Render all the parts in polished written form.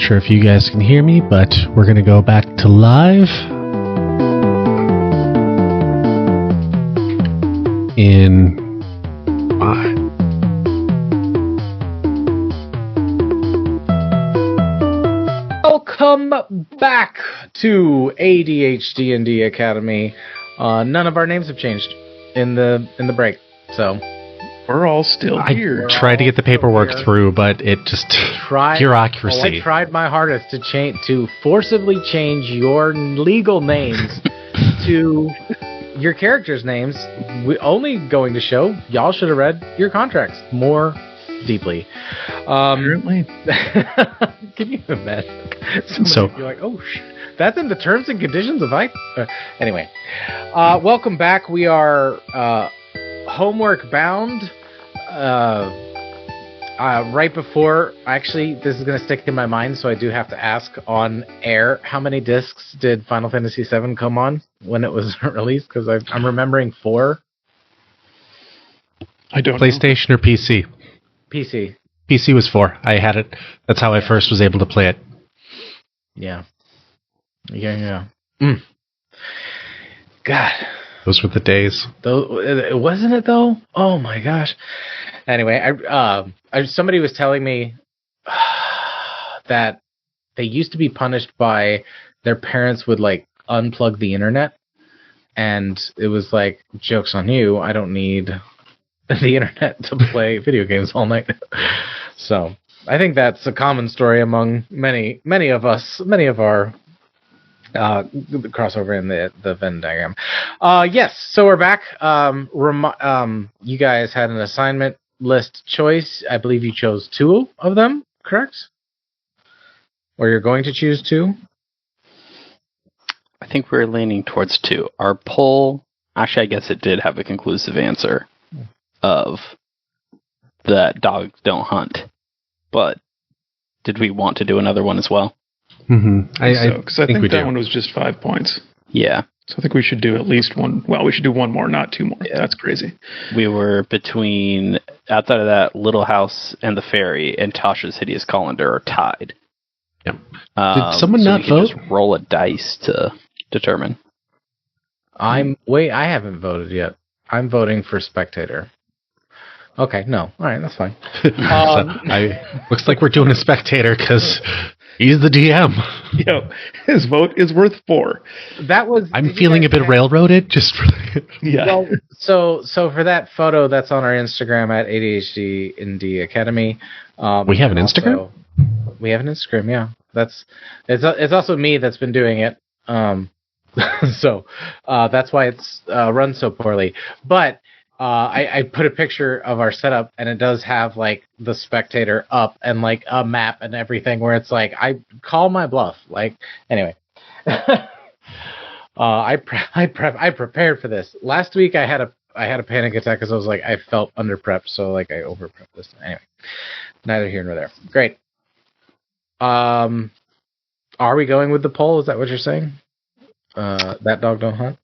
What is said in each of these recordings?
sure if you guys can hear me, but we're going to go back to live in 5. Welcome back to ADHD&D Academy. None of our names have changed in the break, so we're all still here. I tried to get the paperwork through, but it just bureaucracy. I tried my hardest to forcibly change your legal names to your characters' names. We only going to show y'all should have read your contracts more deeply. Apparently. Can you imagine? Somebody be like, oh, that's in the terms and conditions of anyway, welcome back. We are homeward bound. Right before, actually, this is going to stick in my mind, so I do have to ask on air, how many discs did Final Fantasy VII come on when it was released? Because I'm remembering 4. I don't PlayStation know. Or PC? PC. PC was 4. I had it. That's how I first was able to play it. Yeah. Mm. God. Those were the days. Wasn't it though? Oh my gosh. Anyway, somebody was telling me that they used to be punished by their parents would like unplug the internet, and it was like, joke's on you, I don't need the internet to play video games all night. So I think that's a common story among many of us, many of our crossover in the Venn diagram. Yes, so we're back. You guys had an assignment list choice. I believe you chose 2 of them, correct? Or you're going to choose 2? I think we're leaning towards 2. Our poll, actually, I guess it did have a conclusive answer of that dogs don't hunt. But did we want to do another one as well? Mm-hmm. Because I think that one was just 5 points. Yeah. So I think we should do at least one. Well, we should do one more, not 2 more. Yeah. That's crazy. We were between, outside of that, Little House and the Fairy and Tasha's Hideous Colander are tied. Yep. Did someone not vote? Just roll a dice to determine. I haven't voted yet. I'm voting for Spectator. Okay, no. All right, that's fine. Looks like we're doing a Spectator because he's the DM. Yo, his vote is worth 4. I'm feeling a bit railroaded. Just for yeah. Well, so for that photo that's on our Instagram at ADHD&D Academy. We have an Instagram. We have an Instagram. Yeah, it's also me that's been doing it. So that's why it's run so poorly. But I put a picture of our setup, and it does have like the Spectator up and like a map and everything, where it's like, I call my bluff. Like, anyway, I prepared for this. Last week I had a panic attack because I was like, I felt under prepped, so like I over prepped this. Anyway, neither here nor there. Great. Are we going with the poll? Is that what you're saying? That dog don't hunt?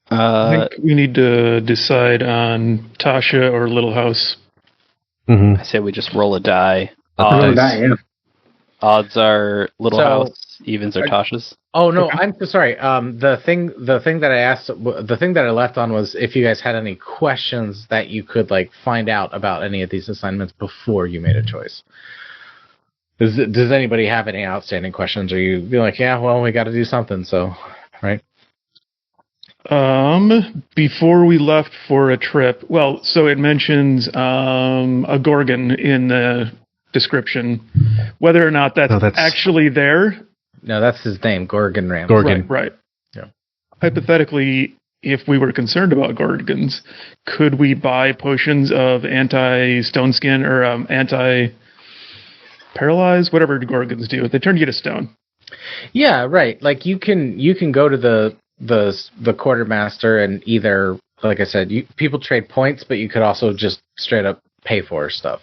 I think we need to decide on Tasha or Little House. Mm-hmm. I say we just roll a die. Odds are Little House, evens are Tasha's. Oh no, I'm so sorry. The thing that I asked, the thing that I left on was if you guys had any questions that you could like find out about any of these assignments before you made a choice. Does anybody have any outstanding questions, or you be like, yeah, well, we got to do something, so right? Before we left for a trip, well, so it mentions a Gorgon in the description. Whether or not that's actually there. No, that's his name, Gorgon Ram. Gorgon. Right. Yeah. Hypothetically, if we were concerned about Gorgons, could we buy potions of anti-stone skin or anti-paralyze, whatever Gorgons do? They turn you to stone. Yeah, right. Like you can go to the quartermaster and either, like I said, people trade points, but you could also just straight up pay for stuff.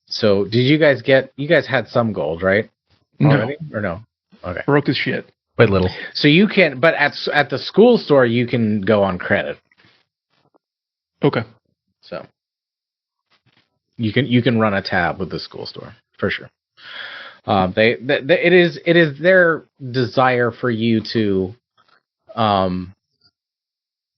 So did you guys had some gold, right? Already? No. Or no? Okay. Broke as shit. Quite little. So you can, but at the school store you can go on credit. Okay. So you can run a tab with the school store for sure. It is their desire for you to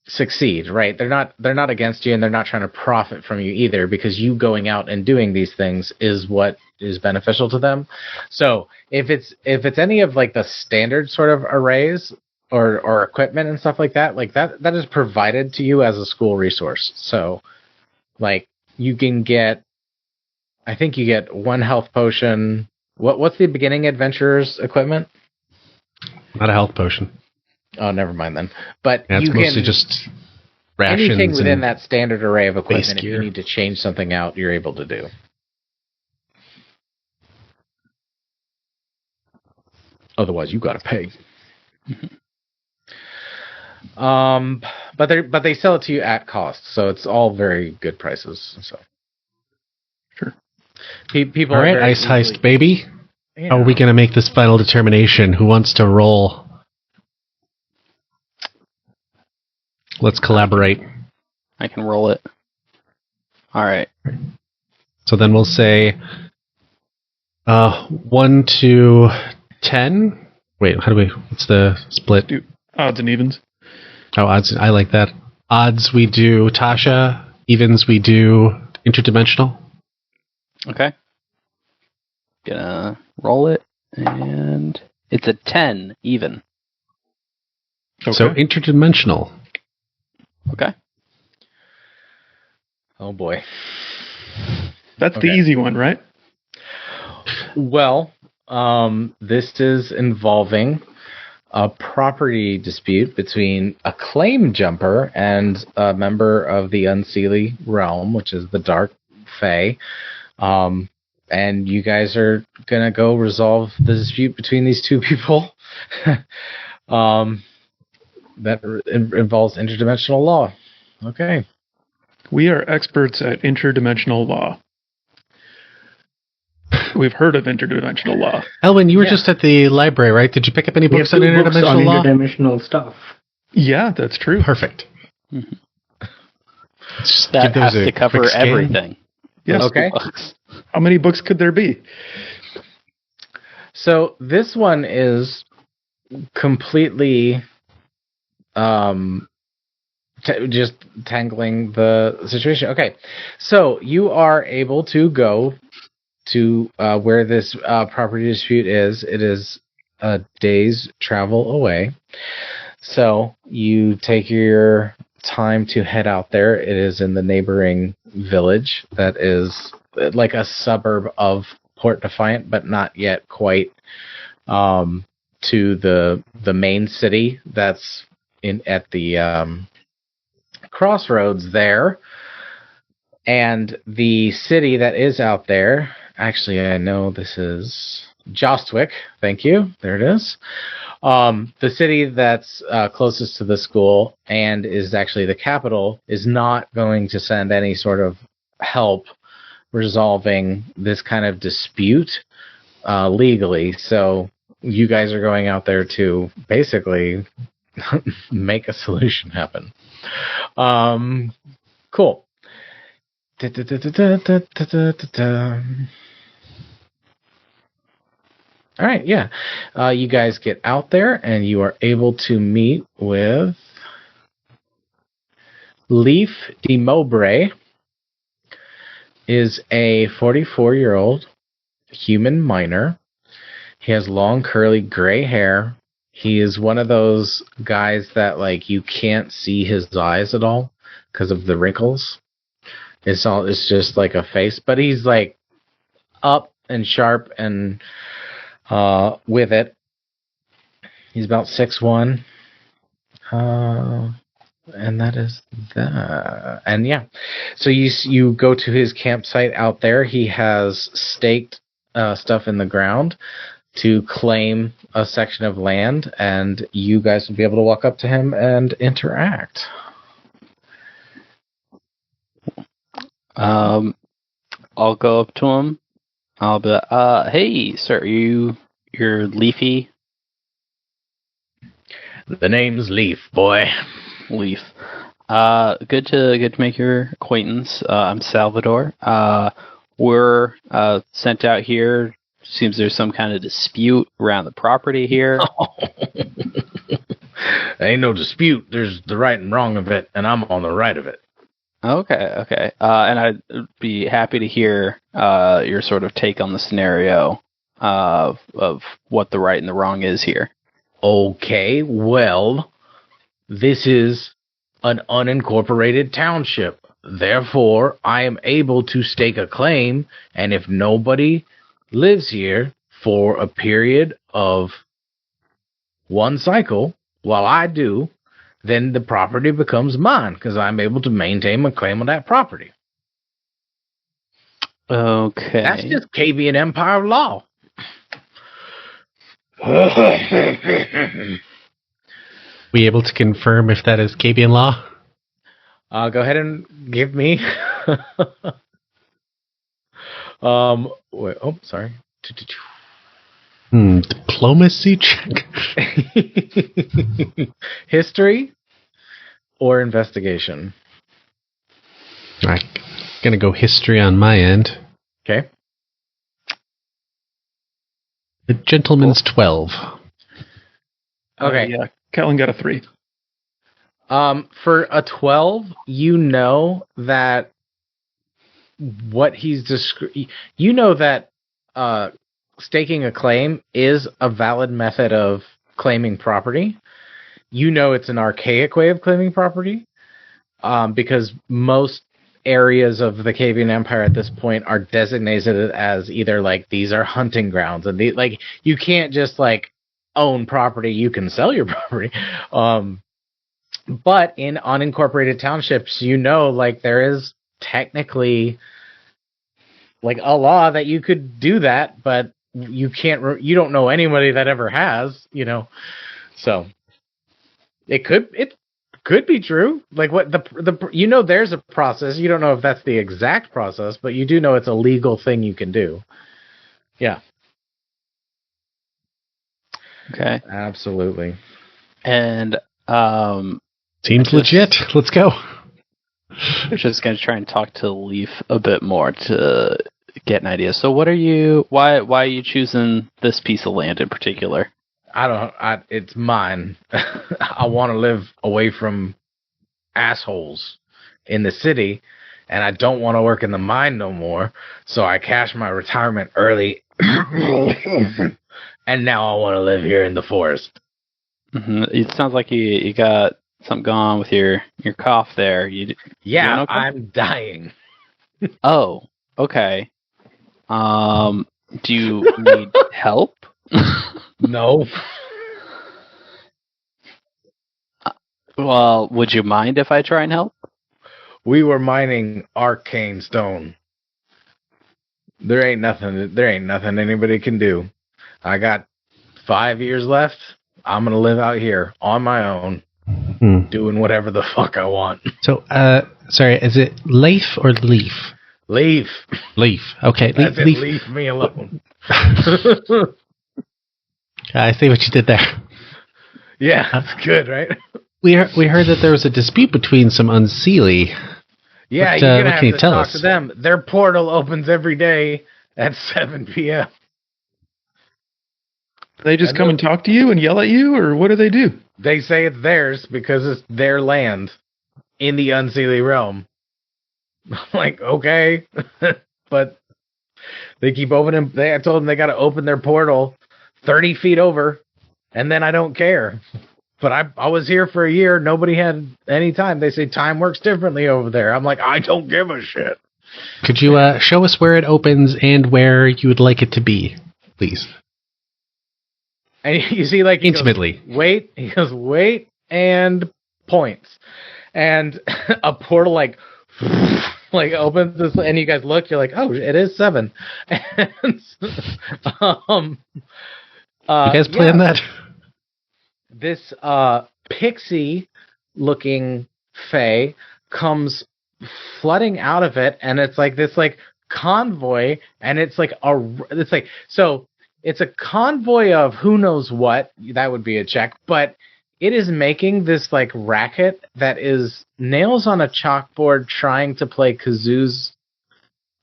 succeed, right? They're not against you, and they're not trying to profit from you either, because you going out and doing these things is what is beneficial to them. So if it's any of like the standard sort of arrays or equipment and stuff like that is provided to you as a school resource. So like you can get, I think you get 1 health potion. What's the beginning adventurers equipment? Not a health potion. Oh, never mind then. But yeah, it's you mostly can, just rations. anything within that standard array of equipment, if gear. you need to change something out, you're able to do. Otherwise, you got to pay. But they sell it to you at cost, so it's all very good prices. So sure. People. All right, ice heist, baby. You know. How are we going to make this final determination? Who wants to roll? Let's collaborate. I can roll it. All right. So then we'll say 1 to 10. Wait, what's the split? Do odds and evens. Oh, odds. I like that. Odds we do Tasha. Evens we do interdimensional. Okay. Gonna roll it, and it's a 10 even. Okay. So interdimensional. Okay. Oh boy. That's the easy one, right? Well, this is involving a property dispute between a claim jumper and a member of the Unseelie realm, which is the Dark Fae. And you guys are gonna go resolve the dispute between these two people. That involves interdimensional law. Okay. We are experts at interdimensional law. We've heard of interdimensional law. Elwin, you were just at the library, right? Did you pick up any We have books on 2 books interdimensional on law? interdimensional stuff. Yeah, that's true. Perfect. Mm-hmm. Just That give those has a to cover quick scan. everything. Yes. Okay. How many books could there be? So this one is completely just tangling the situation. Okay. So you are able to go to where this property dispute is. It is a day's travel away. So you take your time to head out there. It is in the neighboring village that is like a suburb of Port Defiant, but not yet quite to the main city that's at the crossroads there. And the city that is out there, actually, I know this is Jostwick. Thank you. There it is. The city that's closest to the school and is actually the capital is not going to send any sort of help resolving this kind of dispute legally. So you guys are going out there to basically make a solution happen. Cool. All right, yeah. You guys get out there, and you are able to meet with Leaf de Mowbray. Is a 44-year-old human miner. He has long, curly, gray hair. He is one of those guys that, like, you can't see his eyes at all because of the wrinkles. It's just like a face, but he's like up and sharp and with it. He's about 6'1". And that is that. And yeah, so you go to his campsite out there. He has staked stuff in the ground to claim a section of land, and you guys will be able to walk up to him and interact. I'll go up to him. I'll be like, hey, sir, you're Leafy? The name's Leaf, boy. Leaf. Good to make your acquaintance. I'm Salvador. We're sent out here Seems there's some kind of dispute around the property here. Ain't no dispute. There's the right and wrong of it, and I'm on the right of it. Okay. And I'd be happy to hear your sort of take on the scenario of what the right and the wrong is here. Okay, well, this is an unincorporated township. Therefore, I am able to stake a claim, and if nobody lives here for a period of one cycle, while I do, then the property becomes mine because I'm able to maintain my claim on that property. Okay. That's just Cavian Empire law. We able to confirm if that is Cabian law? Go ahead and give me. Wait. Oh, sorry. Diplomacy check. History or investigation? All right, gonna go history on my end. Okay. The gentleman's 12. Okay. Yeah, Kellen got a 3. For a 12, you know that what he's you know that staking a claim is a valid method of claiming property. You know it's an archaic way of claiming property because most areas of the Cavian Empire at this point are designated as either like these are hunting grounds, and like you can't just like own property, you can sell your property. But in unincorporated townships, you know, like there is technically like a law that you could do that, but you can't. You don't know anybody that ever has, you know. So it could be true. Like what the you know, there's a process. You don't know if that's the exact process, but you do know it's a legal thing you can do. Yeah. Okay. Absolutely. And Seems legit. Let's go. I'm just going to try and talk to Leaf a bit more to get an idea. So what are you, why are you choosing this piece of land in particular? It's mine. I want to live away from assholes in the city, and I don't want to work in the mine no more, so I cashed my retirement early, and now I want to live here in the forest. Mm-hmm. It sounds like you got something going on with your cough there. Yeah, okay? I'm dying. Oh, okay. Do you need help? No. Well, would you mind if I try and help? We were mining arcane stone. There ain't nothing anybody can do. I got 5 years left. I'm gonna live out here on my own, doing whatever the fuck I want. So, sorry, is it Leaf or Leaf? Leaf. Leaf. Okay. Leave me alone. I see what you did there. Yeah, that's good, right? We heard that there was a dispute between some unseelie. Yeah, what, you're gonna what have can you to tell talk us? to them. Their portal opens every day at 7 p.m. They just come and talk to you and yell at you, or what do they do? They say it's theirs because it's their land in the unseelie realm. I'm like, okay, but they keep opening. I told them they got to open their portal 30 feet over, and then I don't care. But I was here for a year. Nobody had any time. They say time works differently over there. I'm like, I don't give a shit. Could you show us where it opens and where you would like it to be, please? And you see, like, intimately. He goes, wait, and points. And a portal, like opens this, and you guys look, you're like, oh, it is 7. And, you guys planned that? This pixie-looking fae comes flooding out of it, and it's like this, like, convoy, and it's like it's a convoy of who knows what. That would be a check, but it is making this like racket that is nails on a chalkboard trying to play kazoos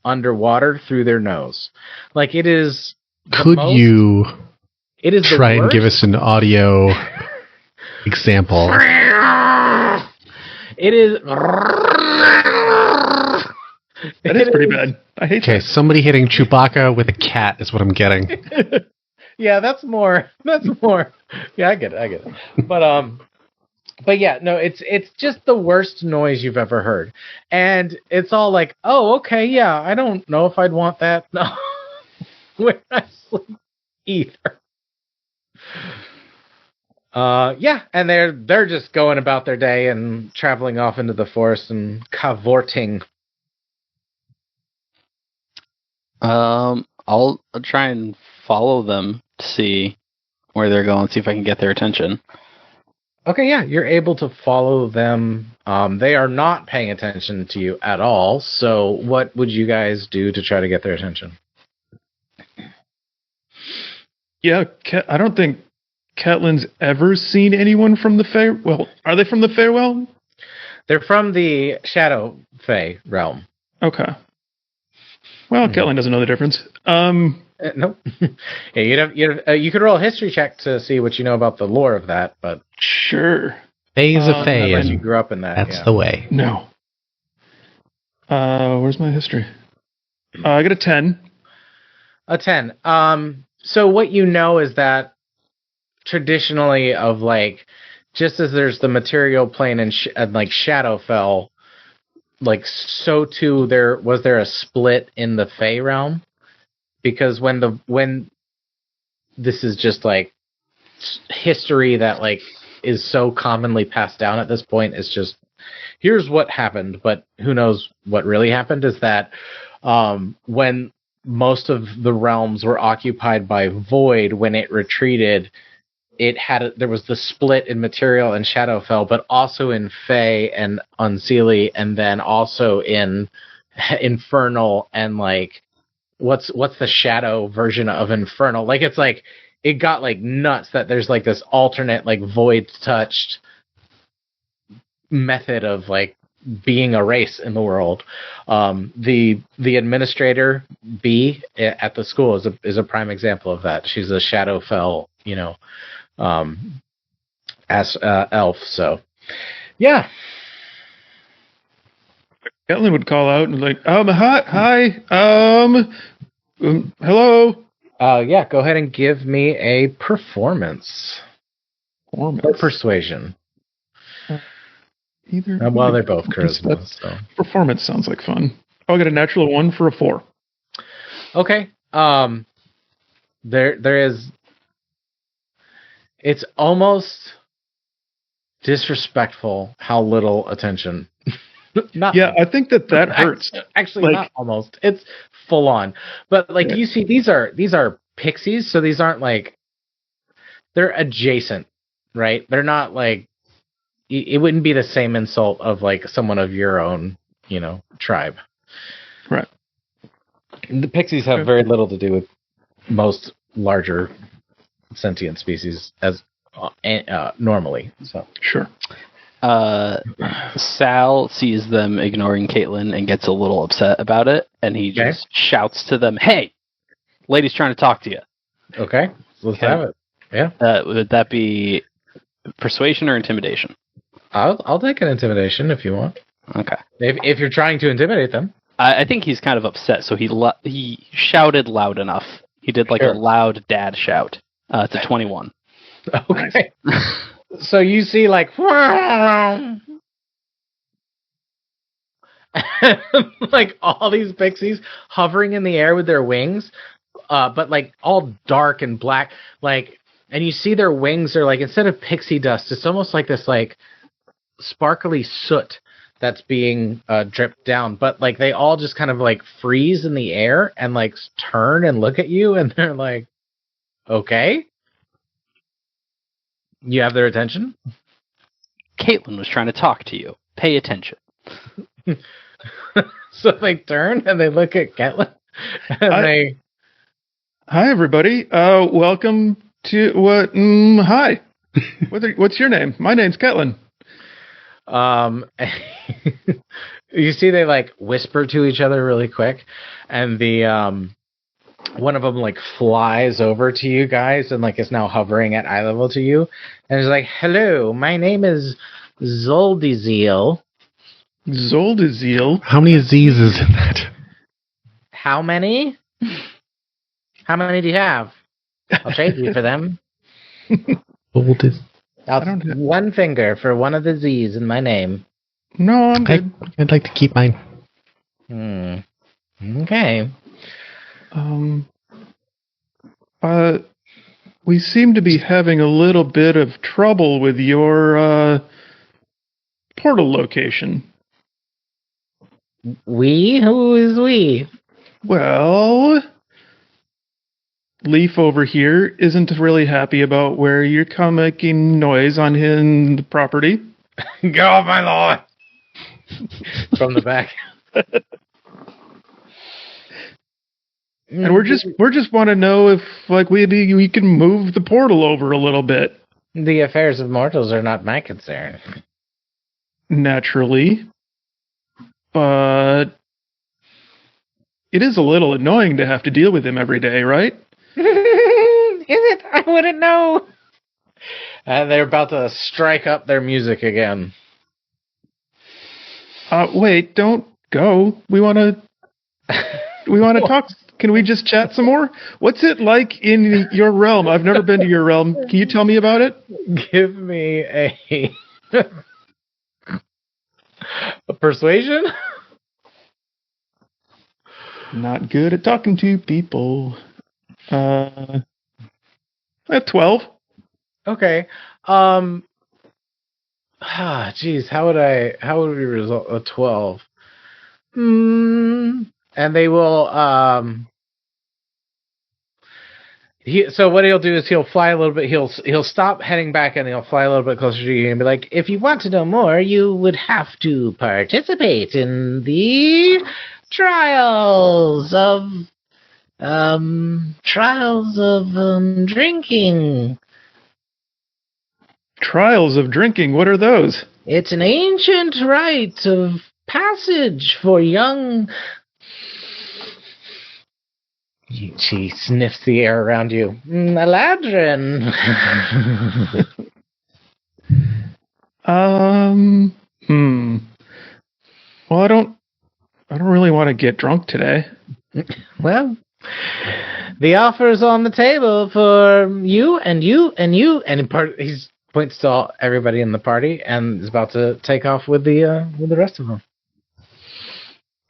underwater through their nose. Like it is Could you It is try and give us an audio example? It is. That is pretty bad. I hate that. Okay, somebody hitting Chewbacca with a cat is what I'm getting. Yeah, that's more. Yeah, I get it. But yeah, no, it's just the worst noise you've ever heard, and it's all like, oh, okay, yeah, I don't know if I'd want that. No, when I sleep either. Yeah, and they're just going about their day and traveling off into the forest and cavorting. I'll try and follow them to see where they're going, see if I can get their attention. Okay, yeah, you're able to follow them. They are not paying attention to you at all. So, what would you guys do to try to get their attention? Yeah, I don't think Catelyn's ever seen anyone from the Fey. Well, are they from the Feywild? They're from the Shadow Fey realm. Okay. Well, Catelyn doesn't know the difference. Nope. Yeah, you could roll a history check to see what you know about the lore of that, but sure. Faye's a Faye, unless and you grew up in that. that's the way. No. Where's my history? I got a 10. A 10. So what you know is that traditionally, of like, just as there's the material plane and like Shadowfell, like so too there was a split in the Fey realm, because when this is just like history that like is so commonly passed down at this point, it's just here's what happened, but who knows what really happened, is that when most of the realms were occupied by Void, when it retreated, there was the split in material and Shadowfell, but also in Fey and Unseelie, and then also in Infernal, and like what's the Shadow version of Infernal? Like it's like it got like nuts that there's like this alternate like Void touched method of like being a race in the world. The administrator B at the school is a prime example of that. She's a Shadowfell, as elf. So yeah, Catelyn would call out and like, hi, hello. Yeah, go ahead and give me a performance. Or persuasion. Either. Well, they're both charisma. So. Performance sounds like fun. Oh, I got a natural 1 for a 4. Okay. There is. It's almost disrespectful how little attention. I think that hurts. Actually, like, not almost. It's full on. But like you see, these are pixies, so these aren't like they're adjacent, right? They're not like it wouldn't be the same insult of like someone of your own, tribe. Right. The pixies have very little to do with most larger sentient species as normally. So sure. Sal sees them ignoring Caitlin and gets a little upset about it, and he just shouts to them, "Hey, lady's trying to talk to you." Okay, let's have it. Yeah. Would that be persuasion or intimidation? I'll take an intimidation if you want. Okay. If you're trying to intimidate them. I think he's kind of upset, so he shouted loud enough. He did like a loud dad shout. It's a 21. Okay. So you see like like all these pixies hovering in the air with their wings, but like all dark and black, like, and you see their wings are like, instead of pixie dust, it's almost like this like sparkly soot that's being dripped down, but like they all just kind of like freeze in the air and like turn and look at you, and they're like, okay. You have their attention? Caitlin was trying to talk to you. Pay attention. So they turn and they look at Caitlin. And Hi, everybody. Welcome to what? Hi. What's your name? My name's Caitlin. You see, they like whisper to each other really quick, and the one of them like flies over to you guys and like is now hovering at eye level to you, and is like, "Hello, my name is Zoldiziel." Zoldiziel? How many Z's is in that? How many? How many do you have? I'll trade you for them. Old is. One finger for one of the Z's in my name. No, I'm good. I'd like to keep mine. Okay. We seem to be having a little bit of trouble with your portal location. We? Who is we? Well, Leaf over here isn't really happy about where you're making noise on his property. Get off my lawn! From the back. And we're just want to know if like we can move the portal over a little bit. The affairs of mortals are not my concern. Naturally. But it is a little annoying to have to deal with him every day, right? Is it? I wouldn't know. And they're about to strike up their music again. Wait, don't go. We want to talk. Can we just chat some more? What's it like in your realm? I've never been to your realm. Can you tell me about it? Give me a persuasion? Not good at talking to people. At 12. Okay. Geez, how would we result a 12? And they will, so what he'll do is he'll fly a little bit, he'll stop heading back and he'll fly a little bit closer to you and be like, if you want to know more, you would have to participate in the trials of drinking. Trials of drinking, what are those? It's an ancient rite of passage for young... She sniffs the air around you. Eladrin. Well, I don't really want to get drunk today. Well, the offer is on the table for you and you and you, and he points to everybody in the party and is about to take off with the rest of them.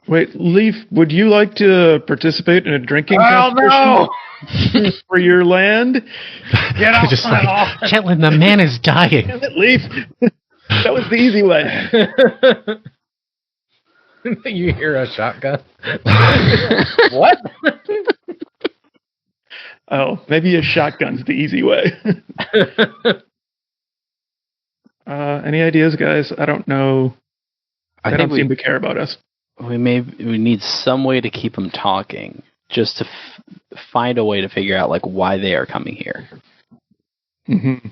Wait, Leaf, would you like to participate in a drinking competition for your land? Get off just my lawn. Caitlin, the man is dying. Damn it, Leaf. That was the easy way. You hear a shotgun? What? Oh, maybe a shotgun's the easy way. Any ideas, guys? I don't know. They don't seem to care about us. We need some way to keep them talking, just to find a way to figure out like why they are coming here. Mm-hmm.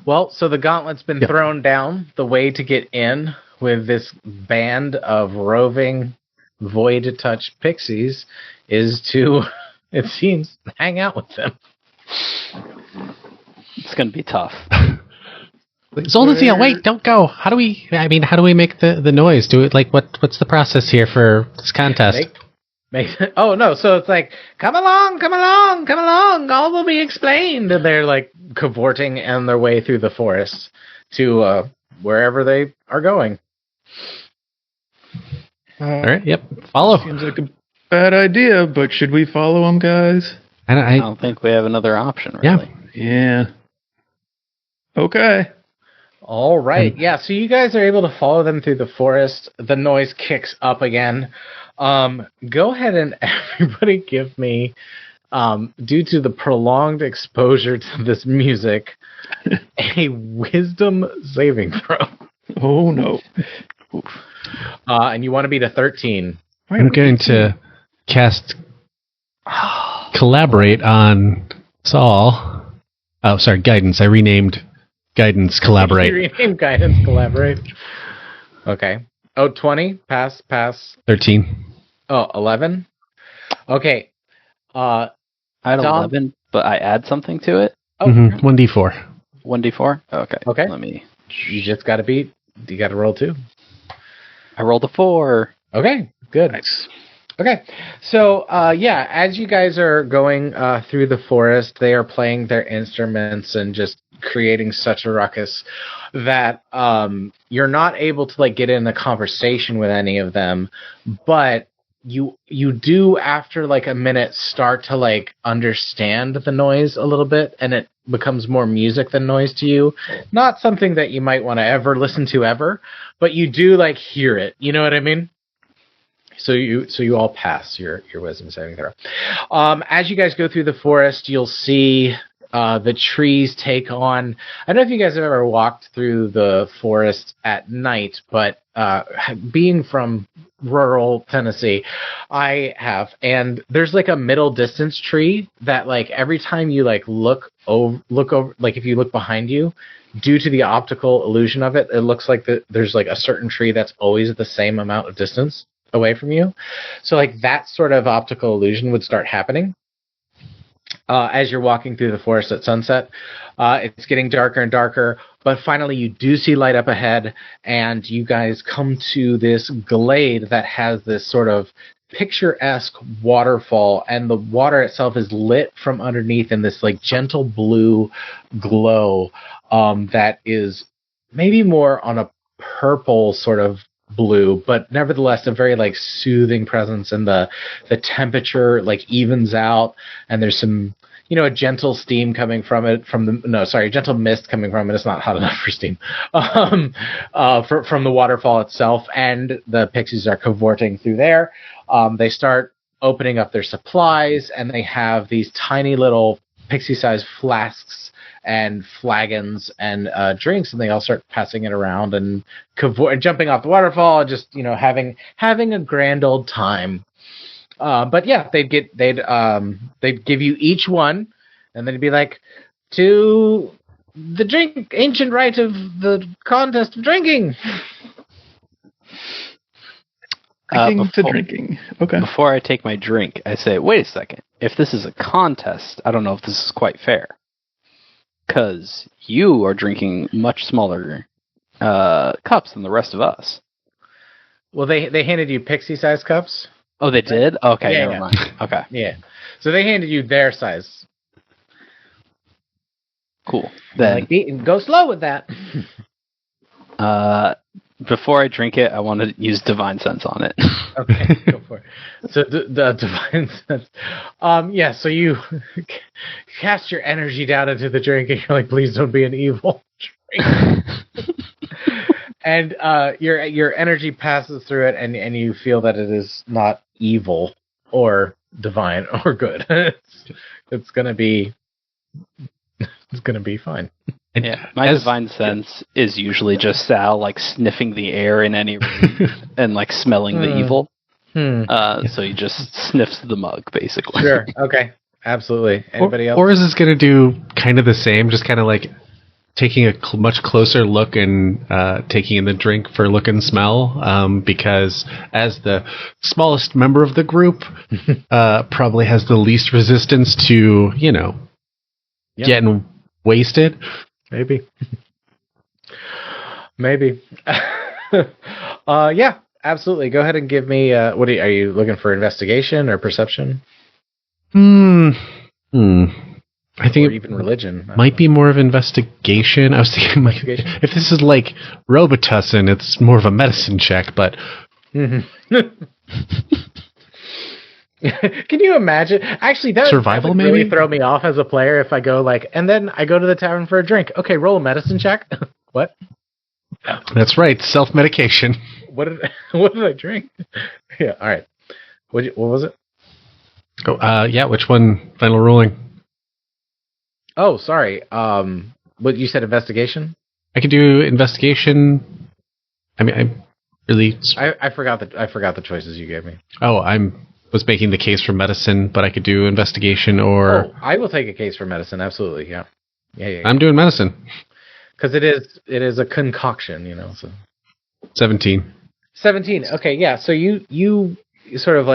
Well, so the gauntlet's been thrown down. The way to get in with this band of roving, void-touched pixies is to, it seems, hang out with them. It's going to be tough. Zoldiziel, wait, don't go. How do we make the noise? Do it like what's the process here for this contest? Oh no, so it's like, come along, all will be explained. And they're like cavorting on their way through the forest to wherever they are going. All right, yep, follow. Seems like a bad idea, but should we follow them, guys? I don't think we have another option, really. Yeah. Okay. All right. Yeah, so you guys are able to follow them through the forest. The noise kicks up again. Go ahead and everybody give me, due to the prolonged exposure to this music, a wisdom saving throw. Oh, no. And you want to beat a 13. I'm going to cast Collaborate on Saul. Oh, sorry, Guidance. I renamed Guidance Collaborate. You renamed Guidance Collaborate. Okay. Oh, 20. Pass. 13. Oh, 11. Okay. Uh, I had Dom? 11, but I add something to it. Oh, 1d4. 1d4? Okay. Okay. Let me. You just got to beat. You got to roll 2. I rolled a 4. Okay, good. Nice. Okay, so yeah, as you guys are going through the forest, they are playing their instruments and just creating such a ruckus that you're not able to like get in a conversation with any of them, but you do after like a minute start to like understand the noise a little bit, and it becomes more music than noise to you. Not something that you might want to ever listen to ever, but you do like hear it. You know what I mean? So you all pass your wisdom saving throw. As you guys go through the forest, you'll see the trees take on. I don't know if you guys have ever walked through the forest at night, but being from rural Tennessee, I have. And there's like a middle distance tree that like every time you like look over, like if you look behind you, due to the optical illusion of it, it looks like there's like a certain tree that's always at the same amount of distance away from you. So like that sort of optical illusion would start happening as you're walking through the forest at sunset. It's getting darker and darker, but finally you do see light up ahead, and you guys come to this glade that has this sort of picturesque waterfall, and the water itself is lit from underneath in this like gentle blue glow that is maybe more on a purple sort of blue, but nevertheless a very like soothing presence, and the temperature like evens out, and there's some a gentle steam coming from it gentle mist coming from it. It's not hot enough for steam from the waterfall itself, and the pixies are cavorting through there. They start opening up their supplies, and they have these tiny little pixie-sized flasks and flagons and drinks, and they all start passing it around and jumping off the waterfall, just having a grand old time. But yeah, they'd give you each one, and then it'd be like, to the ancient rite of the contest of drinking. Drinking. Okay. Before I take my drink, I say, wait a second. If this is a contest, I don't know if this is quite fair. Because you are drinking much smaller cups than the rest of us. Well, they handed you pixie-sized cups. Oh, they did? Okay, yeah, never mind. Okay. Yeah. So they handed you their size. Cool. Then go slow with that. Before I drink it, I want to use Divine Sense on it. Okay, go for it. So the Divine Sense. Yeah, so you cast your energy down into the drink, and you're like, please don't be an evil drink. And your energy passes through it, and you feel that it is not evil or divine or good. It's gonna be fine. Yeah, my Divine Sense is usually just Sal like sniffing the air in any room and like smelling the evil. So he just sniffs the mug, basically. Sure. Okay. Absolutely. Anybody else? Or is this going to do kind of the same, just kind of like taking a much closer look and taking in the drink for look and smell, because as the smallest member of the group, probably has the least resistance to, getting wasted. Maybe. Yeah, absolutely. Go ahead and give me, are you looking for investigation or perception? I think or even religion. Might be more of investigation. I was thinking, if this is like Robitussin, it's more of a medicine check, but... Can you imagine? Actually, that would really throw me off as a player if I go and then I go to the tavern for a drink. Okay, roll a medicine check. What? That's right, self-medication. What did I drink? Yeah, all right. What was it? Oh, yeah, which one? Final ruling. Oh, sorry. What you said, investigation? I could do investigation. I mean, I forgot the choices you gave me. Oh, was making the case for medicine, but I could do investigation or... Oh, I will take a case for medicine, absolutely, yeah. Yeah. I'm doing medicine. Because it is a concoction, so... 17. 17, okay, yeah, so you sort of,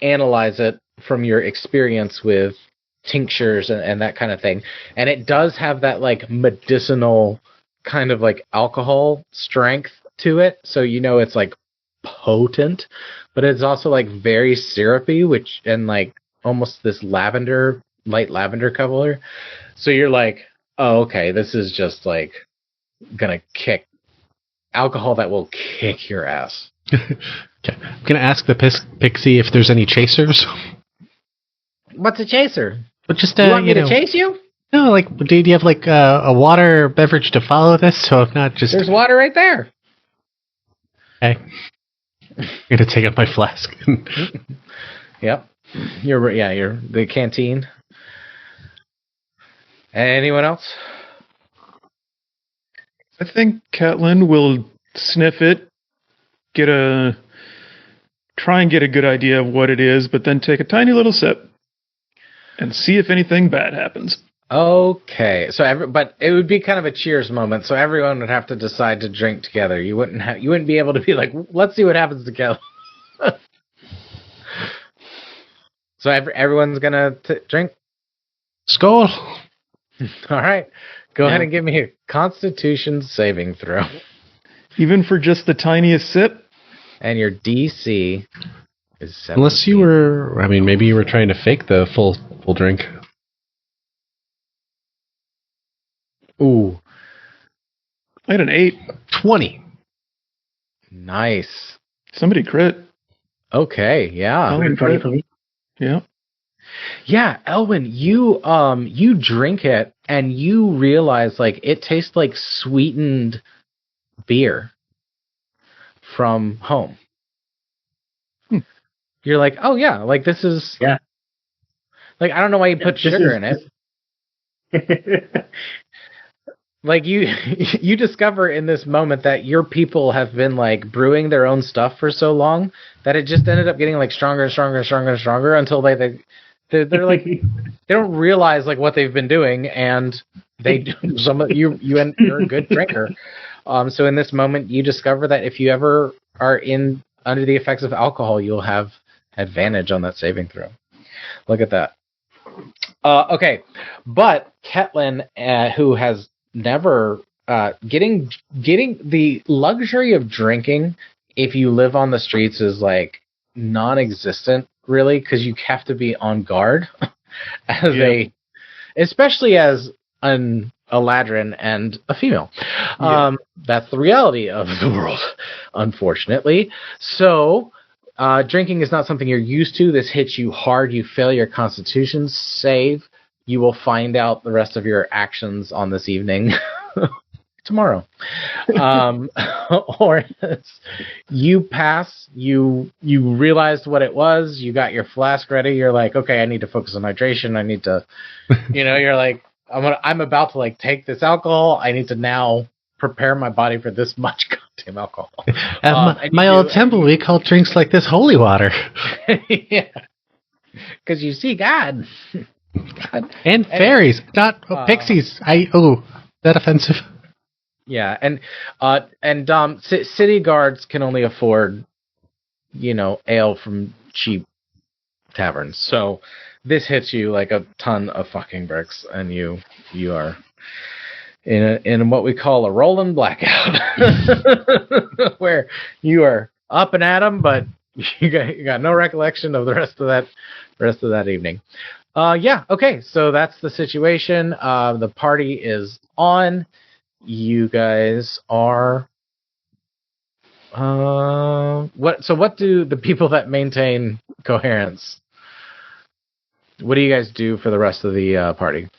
analyze it from your experience with tinctures and that kind of thing. And it does have that like medicinal kind of like alcohol strength to it. So it's like potent, but it's also like very syrupy, and like almost this light lavender color. So you're like, oh, okay, this is just like gonna kick alcohol that will kick your ass. Okay. I'm gonna ask the pixie if there's any chasers. What's a chaser? But just you want me to chase you? No, like, do you have like a water beverage to follow this? So if not, just there's water right there. Okay, I'm gonna take up my flask. Yep, you're the canteen. Anyone else? I think Catelyn will sniff it, try and get a good idea of what it is, but then take a tiny little sip and see if anything bad happens. Okay, so but it would be kind of a cheers moment. So everyone would have to decide to drink together. You wouldn't be able to be like, let's see what happens together. So everyone's gonna drink. Skull. All right, go ahead and give me a Constitution saving throw. Even for just the tiniest sip. And your DC is 17. Unless you were, maybe you were trying to fake the full drink. Ooh. I had an 8. 20. Nice. Somebody crit. Okay, yeah. Crit. Yeah. Yeah, Elwin, you drink it and you realize like it tastes like sweetened beer from home. You're like, oh yeah, like this is like I don't know why you put sugar in it. Like you discover in this moment that your people have been like brewing their own stuff for so long that it just ended up getting like stronger and stronger and stronger and stronger until they're like they don't realize like what they've been doing, and they do you're a good drinker. So in this moment you discover that if you ever are under the effects of alcohol, you'll have advantage on that saving throw. Look at that. Okay, but Catelyn, who has never getting the luxury of drinking if you live on the streets is like non-existent, really, because you have to be on guard especially as a ladrin and a female. That's the reality of the world, unfortunately. So drinking is not something you're used to. This hits you hard. You fail your Constitution save. You will find out the rest of your actions on this evening tomorrow. Or you pass, you realized what it was, you got your flask ready, you're like, okay, I need to focus on hydration, I need to, you're like, I'm about to like take this alcohol, I need to now prepare my body for this much goddamn alcohol. My old temple, we call drinks like this holy water. Yeah. Because you see God. And fairies, not pixies. That offensive. Yeah, and city guards can only afford, ale from cheap taverns. So this hits you like a ton of fucking bricks, and you are in what we call a rolling blackout, where you are up and at 'em, but you got no recollection of the rest of that evening. Okay, so that's the situation. The party is on. You guys are what do the people that maintain coherence, what do you guys do for the rest of the party?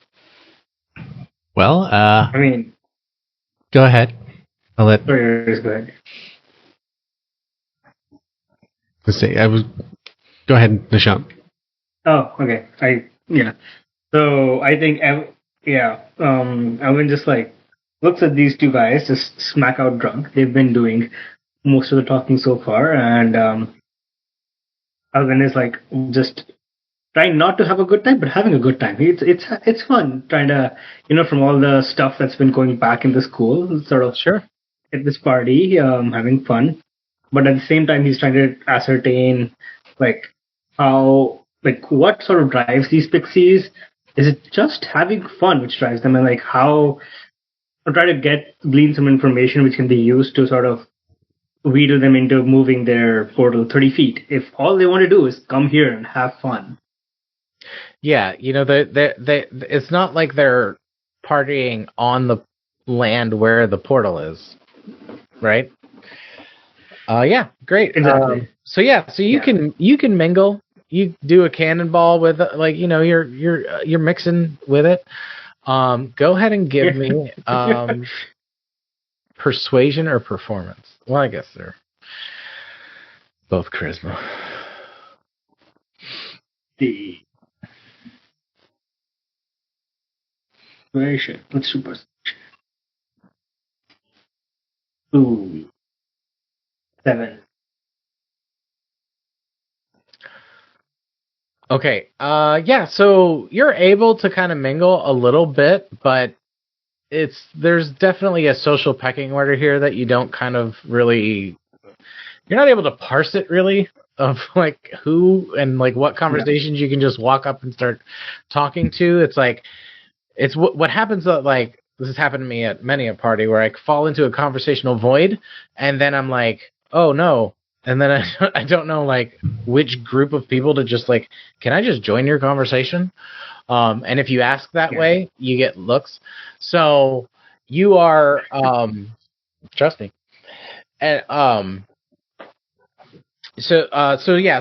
Well, go ahead. I'll let go ahead. Let's see. Go ahead, Nishant. Oh, okay. So I think Evan just like looks at these two guys just smack out drunk. They've been doing most of the talking so far, and Evan is like just trying not to have a good time, but having a good time. It's fun trying to from all the stuff that's been going back in the school, sort of at this party, having fun. But at the same time, he's trying to ascertain like how like what sort of drives these pixies? Is it just having fun which drives them, and like how or try to glean some information which can be used to sort of wheedle them into moving their portal 30 feet if all they want to do is come here and have fun. Yeah, it's not like they're partying on the land where the portal is, right? Yeah, great. Exactly. So you can mingle. You do a cannonball with you're mixing with it. Go ahead and give me persuasion or performance. Well, I guess they're both charisma. The persuasion. Let's do persuasion. Ooh. 7. Okay. Yeah. So you're able to kind of mingle a little bit, but there's definitely a social pecking order here that you don't kind of really. You're not able to parse it really of like who and like what conversations you can just walk up and start talking to. It's like it's what happens. Like this has happened to me at many a party where I fall into a conversational void, and then I'm like, oh no. And then I don't know like which group of people to just like, can I just join your conversation? And if you ask that way, you get looks. So you are, trust me. And so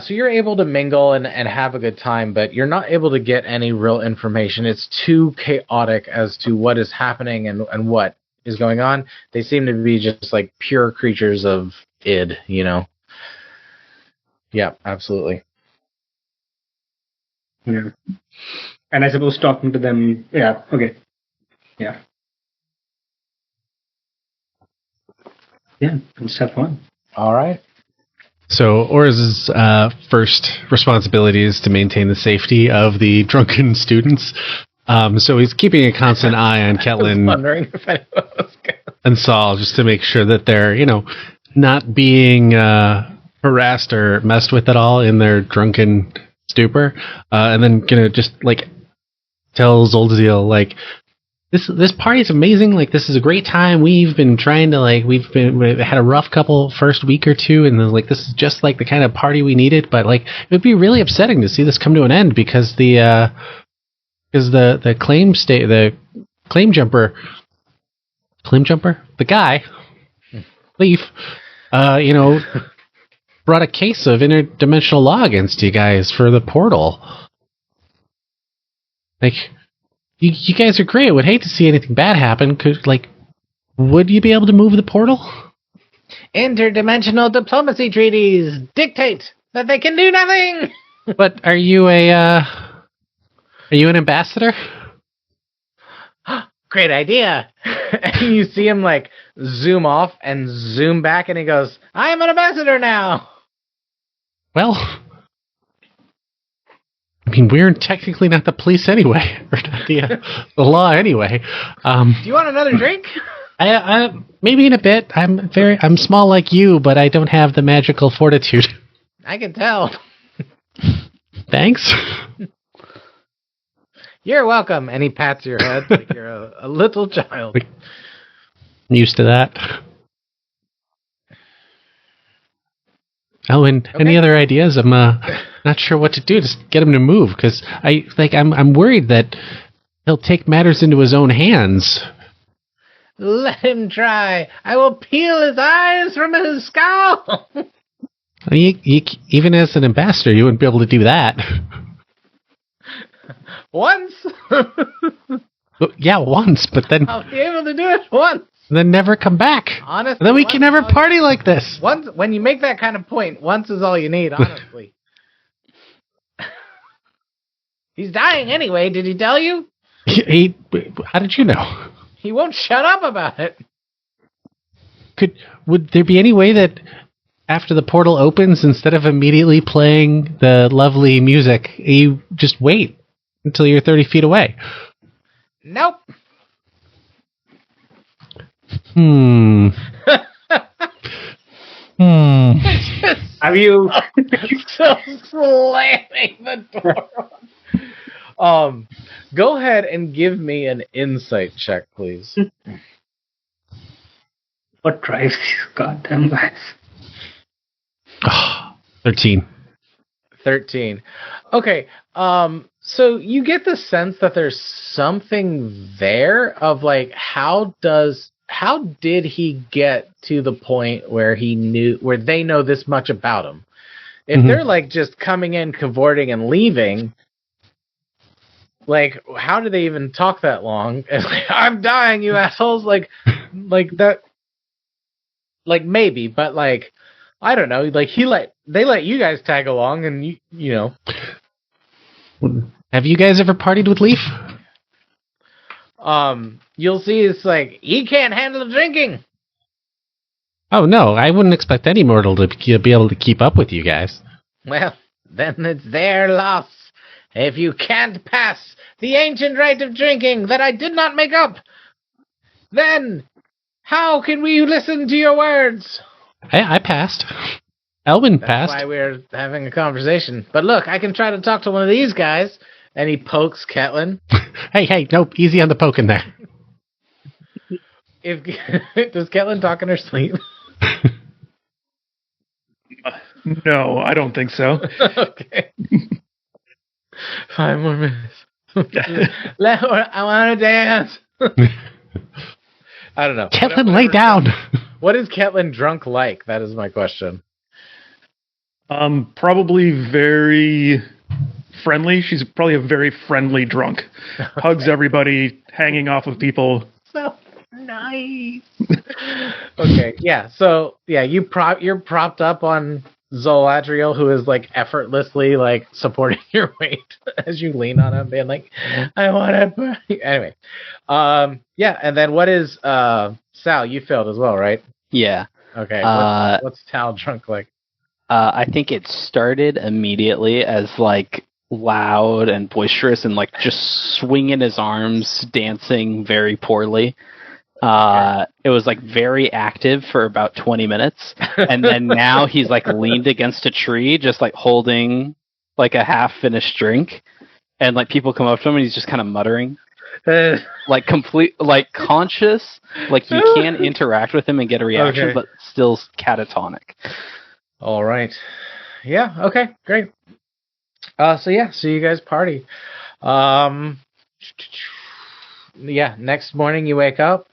you're able to mingle and have a good time, but you're not able to get any real information. It's too chaotic as to what is happening and what is going on. They seem to be just like pure creatures of id, Yeah, absolutely. Yeah. And I suppose talking to them, yeah, okay. Yeah. Yeah, just have fun. All right. So Orz's first responsibility is to maintain the safety of the drunken students. So he's keeping a constant eye on Ketlin wondering if anyone was and Saul just to make sure that they're, not being harassed or messed with at all in their drunken stupor. And then gonna just like tell Zoldaziel like this party's amazing. Like this is a great time. We've been trying to we've had a rough first week or two, and then like this is just like the kind of party we needed. But like it would be really upsetting to see this come to an end because the claim jumper, the guy, Leaf, brought a case of interdimensional law against you guys for the portal. Like. You guys are great. I would hate to see anything bad happen. Would you be able to move the portal? Interdimensional diplomacy treaties dictate that they can do nothing. But are you an ambassador? Great idea. And you see him like zoom off and zoom back, and he goes, "I am an ambassador now." Well. I mean, we're technically not the police anyway, or not the law anyway. Do you want another drink? I maybe in a bit. I'm small like you, but I don't have the magical fortitude. I can tell. Thanks. You're welcome. And he pats your head like you're a little child. I'm used to that. Oh, and any other ideas? I'm not sure what to do. Just get him to move, because I'm worried that he'll take matters into his own hands. Let him try. I will peel his eyes from his skull. Even as an ambassador, you wouldn't be able to do that. Once. Yeah, once, but then I'll be able to do it once. Then never come back. Honestly, and then we can never party like this. Once, when you make that kind of point, once is all you need, honestly. He's dying anyway, did he tell you? How did you know? He won't shut up about it. Would there be any way that after the portal opens, instead of immediately playing the lovely music, you just wait until you're 30 feet away? Nope. Have you? So slamming the door. Go ahead and give me an insight check, please. What drives these goddamn guys? 13. 13. Okay. So you get the sense that there's something there of like, how did he get to the point where they know this much about him? If they're like just coming in, cavorting, and leaving, like, how do they even talk that long? And like, I'm dying, you assholes! Like that. Like maybe, but like, I don't know. Like they let you guys tag along, and you know. Have you guys ever partied with Leaf? You'll see. It's like he can't handle the drinking. Oh no, I wouldn't expect any mortal to be able to keep up with you guys. Well, then it's their loss. If you can't pass the ancient rite of drinking that I did not make up, then how can we listen to your words? I passed. Elwin passed. That's why we're having a conversation. But look, I can try to talk to one of these guys. And he pokes Ketlin. Hey, nope, easy on the poking there. Does Ketlin talk in her sleep? No, I don't think so. Okay. 5 more minutes. I want to dance. I don't know. Ketlin, lay down. What is Ketlin drunk like? That is my question. Probably very friendly. She's probably a very friendly drunk. Hugs everybody, hanging off of people. So nice. Okay, yeah. So yeah, you're propped up on Zoladriel, who is like effortlessly like supporting your weight as you lean on him, being like, "I want to." Anyway, yeah. And then what is Sal? You failed as well, right? Yeah. Okay. What's Tal drunk like? I think it started immediately as like loud and boisterous and like just swinging his arms, dancing very poorly. It was like very active for about 20 minutes. And then now he's like leaned against a tree, just like holding like a half finished drink. And like people come up to him and he's just kind of muttering. Like complete, like conscious, like you can interact with him and get a reaction, but still catatonic. All right. Yeah. Okay. Great. So you guys party. Yeah. Next morning you wake up.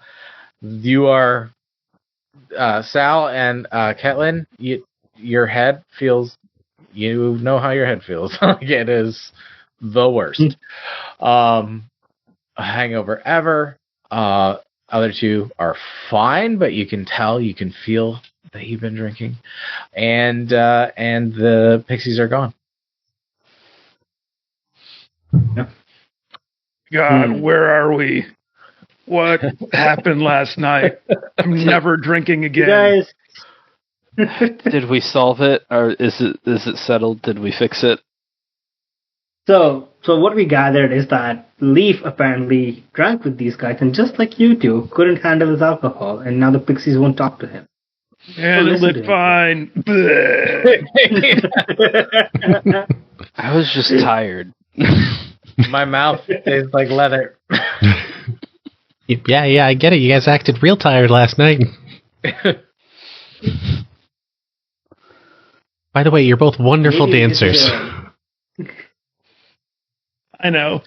You are Sal and Ketlin. Your head feels. You know how your head feels. It is the worst. Hangover ever. Other two are fine, but you can feel that you've been drinking, and the pixies are gone. God, where are we? What happened last night? I'm never drinking again. You guys. Did we solve it, or is it settled? Did we fix it? So what we gathered is that Leaf apparently drank with these guys, and just like you two, couldn't handle his alcohol, and now the pixies won't talk to him. Handle it fine. I was just tired. My mouth is like leather. Yeah, I get it. You guys acted real tired last night. By the way, you're both wonderful dancers. I know.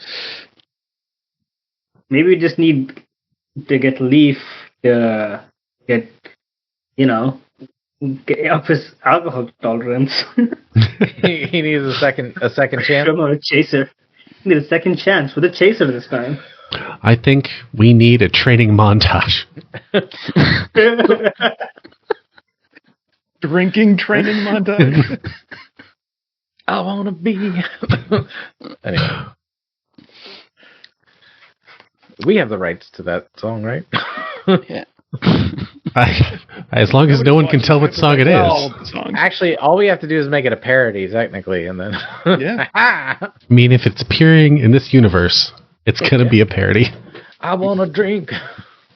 Maybe we just need to get Leaf to get up his alcohol tolerance. He needs a second chance. Come on, a chaser. Need a second chance for the chaser this time. I think we need a training montage. Drinking training montage. I wanna be. Anyway, we have the rights to that song, right? Yeah. As long as no one can tell what song it is. Actually, all we have to do is make it a parody, technically, and then. Yeah. I mean, if it's appearing in this universe, it's gonna be a parody. I wanna drink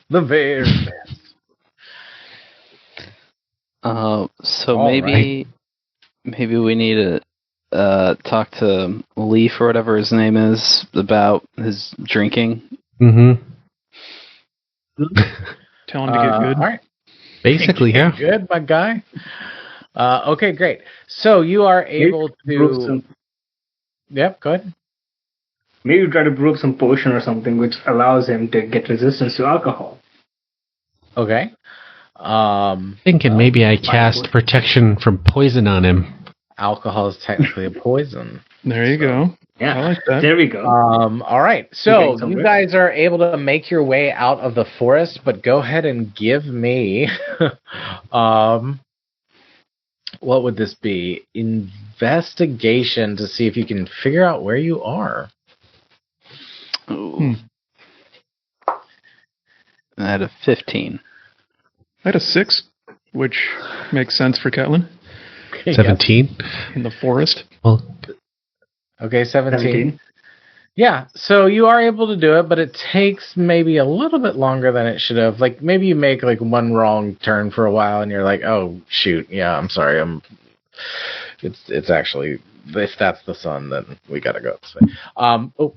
the very best. So maybe we need talk to Leaf or whatever his name is about his drinking. Mm-hmm. Tell him to get good. All right. Basically, yeah. Good, my guy. Okay, great. So you are able to... Yep, go ahead. Maybe try to brew up some potion or something which allows him to get resistance to alcohol. Okay. Thinking maybe I cast protection from poison on him. Alcohol is technically a poison. There you go. Yeah, I like that. there we go. All right. So you guys are able to make your way out of the forest, but go ahead and give me, what would this be? Investigation to see if you can figure out where you are. Ooh. I had a 15. I had a 6, which makes sense for Ketlin. 17? In the forest. Well, okay, 17. Yeah, so you are able to do it, but it takes maybe a little bit longer than it should have. Like, maybe you make, like, one wrong turn for a while, and you're like, oh, shoot, yeah, I'm sorry, it's actually, if that's the sun, then we gotta go this way.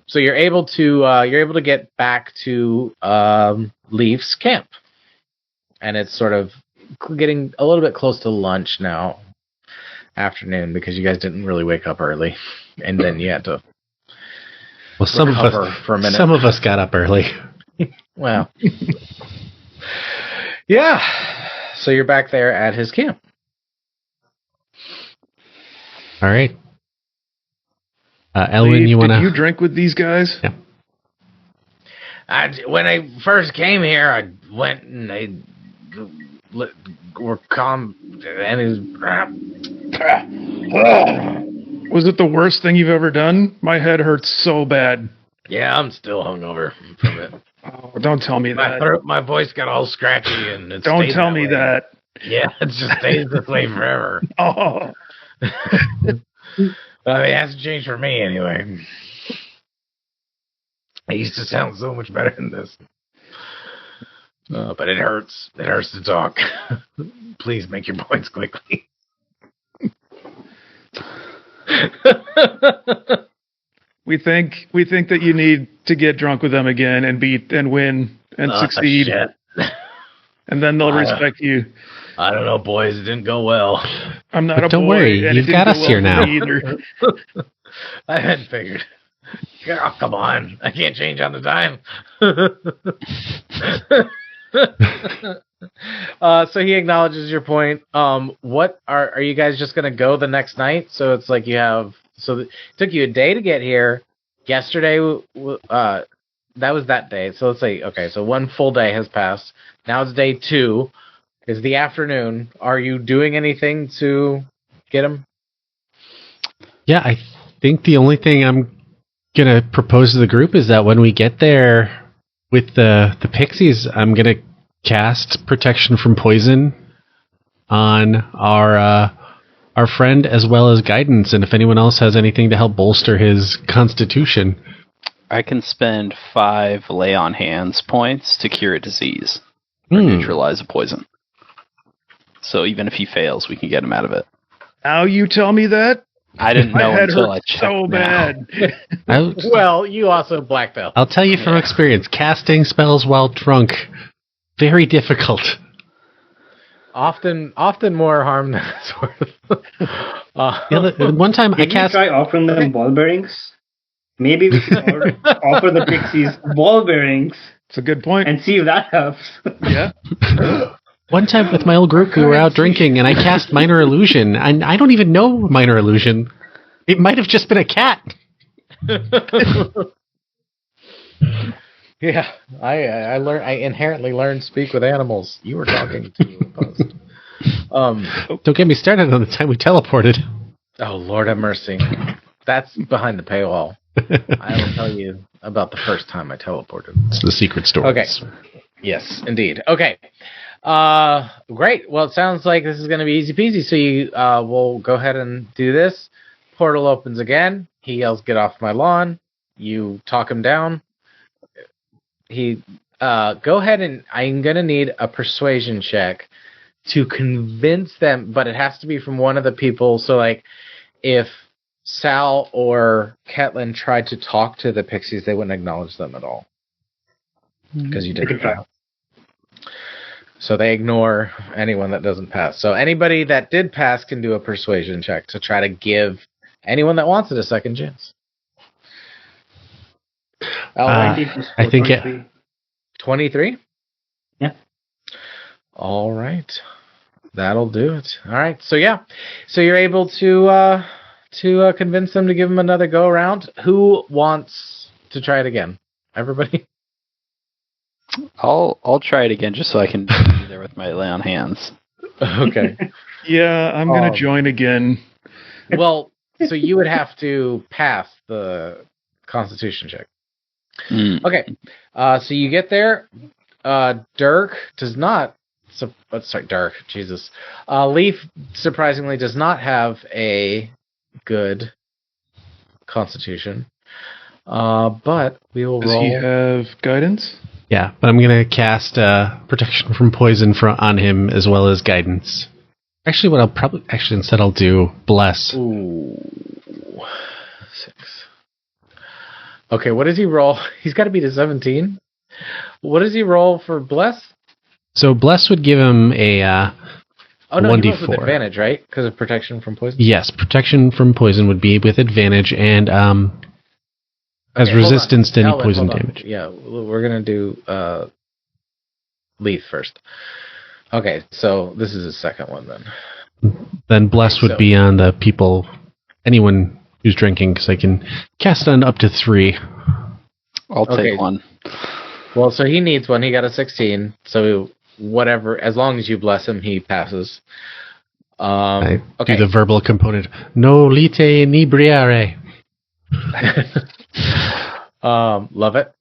So you're able to get back to Leaf's camp. And it's sort of getting a little bit close to lunch now, afternoon, because you guys didn't really wake up early, and then you had to some recover for a minute. Some of us got up early. Well, yeah. So you're back there at his camp. All right. Elwin, Leaf, you want to... Did you drink with these guys? Yeah. When I first came here, I went and they were calm, and Was it the worst thing you've ever done? My head hurts so bad. Yeah, I'm still hungover from it. Oh, don't tell me that. My voice got all scratchy, and it don't tell me that. Yeah, it just stays this way forever. Oh. It hasn't changed for me anyway. I used to sound so much better than this. But it hurts. It hurts to talk. Please make your points quickly. We think that you need to get drunk with them again and beat and win and succeed. Shit. And then they'll respect you. I don't know, boys. It didn't go well. I'm not a boy. Don't worry, you've got us here now. Either. I hadn't figured. Oh, come on. I can't change on the dime. So he acknowledges your point. What are you guys just going to go the next night? So it's like it took you a day to get here. Yesterday, that was that day. So let's say, okay, so one full day has passed. Now it's day 2. It's the afternoon. Are you doing anything to get him? Yeah, I think the only thing I'm gonna propose to the group is that when we get there with the pixies, I'm gonna cast protection from poison on our friend as well as guidance, and if anyone else has anything to help bolster his constitution. I can spend 5 lay on hands points to cure a disease or neutralize a poison. So even if he fails, we can get him out of it. Now you tell me that? I didn't know until I checked. So bad. Well, you also black belt. I'll tell you from experience, casting spells while drunk, very difficult. Often more harm than it's worth. One time Did you try offering them ball bearings? Maybe we should offer the pixies ball bearings. It's a good point. And see if that helps. Yeah. One time with my old group, we were out drinking, and I cast Minor Illusion, and I don't even know Minor Illusion. It might have just been a cat. Yeah, I inherently learned to speak with animals. You were talking to a post. Don't get me started on the time we teleported. Oh, Lord have mercy. That's behind the paywall. I will tell you about the first time I teleported. It's the secret story. Okay. Yes, indeed. Okay. Great. Well, it sounds like this is going to be easy peasy. So you will go ahead and do this. Portal opens again. He yells, "Get off my lawn." You talk him down. He go ahead and I'm going to need a persuasion check to convince them, but it has to be from one of the people. So like if Sal or Catelyn tried to talk to the pixies, they wouldn't acknowledge them at all. Because you didn't try. So they ignore anyone that doesn't pass. So anybody that did pass can do a persuasion check to try to give anyone that wants it a second chance. I think 23? Yeah. All right. That'll do it. All right. So yeah. So you're able to convince them to give them another go around. Who wants to try it again? Everybody? I'll try it again just so I can be there with my lay on hands. Okay. Yeah, I'm going to join again. Well, so you would have to pass the Constitution check. Okay. So you get there. Dirk does not. Dirk. Jesus. Leaf surprisingly does not have a good Constitution. But we will roll. Does he have guidance? Yeah, but I'm going to cast protection from poison on him as well as guidance. Actually, instead I'll do bless. Ooh. 6. Okay, what does he roll? He's got to beat a 17. What does he roll for bless? So bless would give him a 1d4. He rolls with advantage, right? Because of protection from poison? Yes, protection from poison would be with advantage and has resistance to any poison damage. Yeah, we're going to do Leaf first. Okay, so this is the second one then. Then bless would be on the people, anyone who's drinking, because I can cast on up to 3. I'll take one. Well, so he needs one. He got a 16. So whatever, as long as you bless him, he passes. I do the verbal component. No lite inebriare. Love it.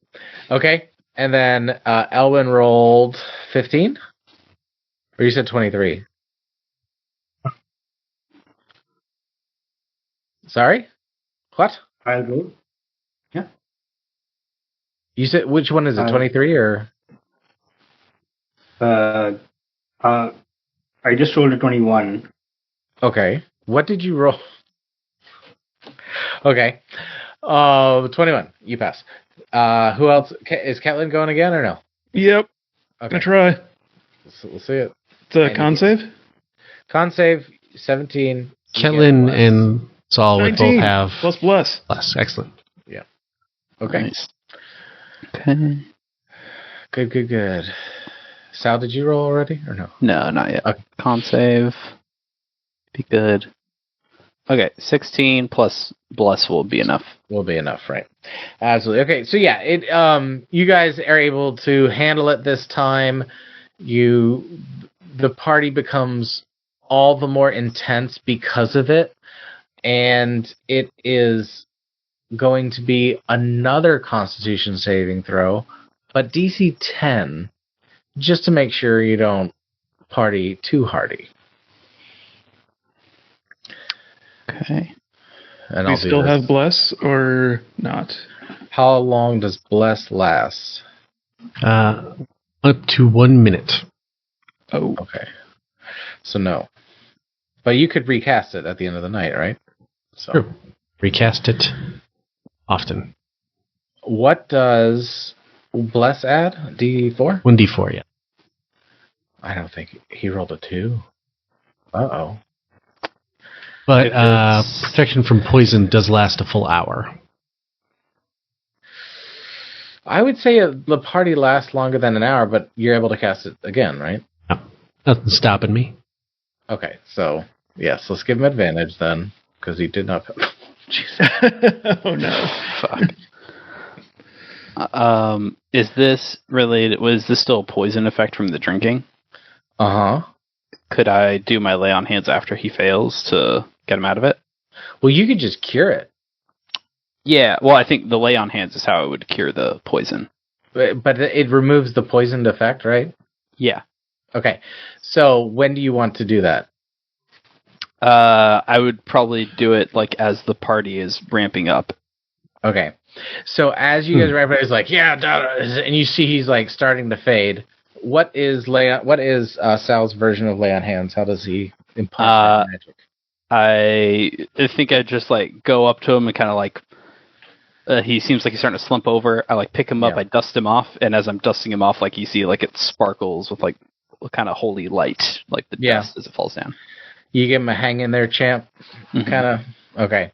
Okay, and then Elwin rolled 15? Or you said 23? Sorry? What? I'll roll. Yeah. You said, which one is it, 23 or? I just rolled a 21. Okay. What did you roll? Okay. 21. You pass. Who else? Is Catelyn going again or no? Yep. Okay. Gonna try. We'll see it. It's a con save? Con save, 17. Catelyn and Saul would both have... Plus bless. Bless. Excellent. Yeah. Okay. Nice. Okay. Good. Sal, did you roll already or no? No, not yet. Okay. Con save. Be good. Okay, 16 plus bless will be enough. Will be enough, right? Absolutely. Okay, so yeah, you guys are able to handle it this time. The party becomes all the more intense because of it, and it is going to be another Constitution saving throw, but DC 10, just to make sure you don't party too hardy. Okay. And we still have bless or not? How long does bless last? Up to 1 minute. Oh. Okay. So no. But you could recast it at the end of the night, right? So. True. Recast it often. What does bless add? D4? 1d4, yeah. I don't think he rolled a 2. Uh-oh. But protection from poison does last a full hour. I would say the party lasts longer than an hour, but you're able to cast it again, right? No, nothing's stopping me. Okay, so yes, let's give him advantage then, because he did not. Oh no! Fuck. Is this related? Was this still a poison effect from the drinking? Uh huh. Could I do my lay on hands after he fails to get him out of it? Well, you could just cure it. Yeah, well, I think the lay on hands is how it would cure the poison. But it removes the poisoned effect, right? Yeah. Okay. So when do you want to do that? I would probably do it like as the party is ramping up. Okay. So as you guys ramp up, he's like, yeah, and you see he's like starting to fade. What is Sal's version of lay on hands? How does he impart magic? I think I just like go up to him and kind of like he seems like he's starting to slump over. I like pick him up, I dust him off, and as I'm dusting him off, like you see like it sparkles with like kind of holy light, like the dust as it falls down. You give him a hang in there, champ. Kind of okay.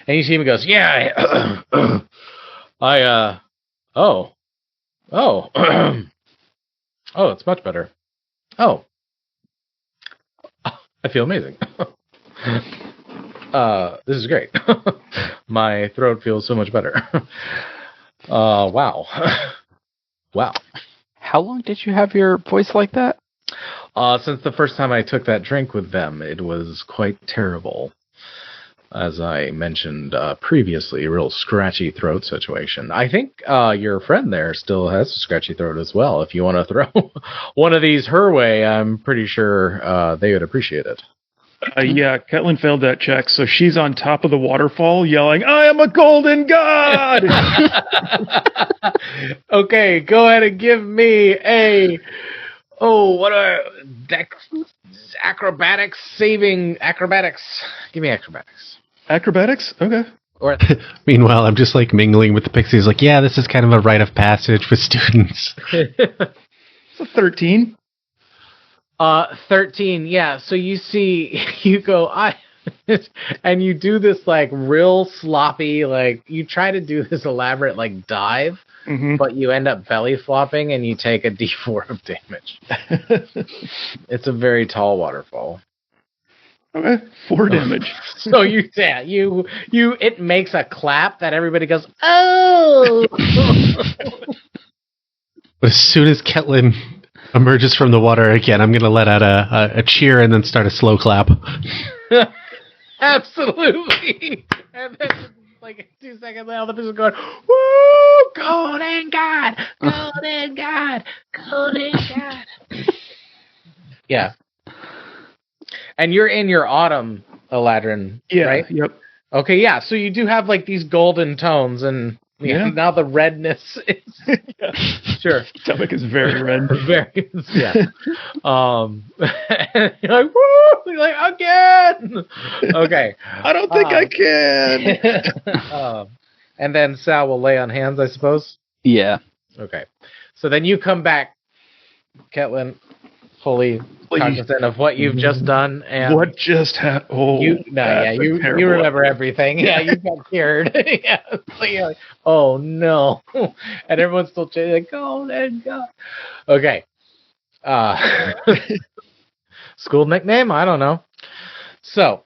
And you see him, he goes, yeah, oh, it's much better. Oh, I feel amazing. This is great. My throat feels so much better. Wow. Wow. How long did you have your voice like that? Since the first time I took that drink with them, it was quite terrible. As I mentioned previously, a real scratchy throat situation. I think your friend there still has a scratchy throat as well. If you want to throw one of these her way, I'm pretty sure they would appreciate it. Yeah, Caitlin failed that check, so she's on top of the waterfall yelling, I am a golden god! Okay, go ahead and give me a... acrobatics. Give me acrobatics. Acrobatics? Okay. Or Meanwhile, I'm just like mingling with the pixies, like, yeah, this is kind of a rite of passage with students. It's a 13. 13, yeah. So you see, you go, and you do this like real sloppy, like you try to do this elaborate like dive, but you end up belly flopping and you take a D4 of damage. It's a very tall waterfall. Okay, 4 damage. So it makes a clap that everybody goes, oh. But as soon as Ketlin emerges from the water again, I'm going to let out a cheer and then start a slow clap. Absolutely. And then like 2 seconds later, all the people are going, woo, golden god, golden god, golden god. Yeah. And you're in your autumn, Eladrin, right? Yep. Okay, yeah. So you do have like these golden tones, and now the redness is sure. Stomach is very red. Very, yeah. And you're like, woo! You're like, again. Okay. I don't think I can. And then Sal will lay on hands, I suppose. Yeah. Okay. So then you come back, Ketlin, fully cognizant of what you've just done, and what just happened? Oh, you remember everything. Yeah, you got cured. Yeah, so you're like, oh no, and everyone's still chanting like, oh god. Okay. School nickname? I don't know. So,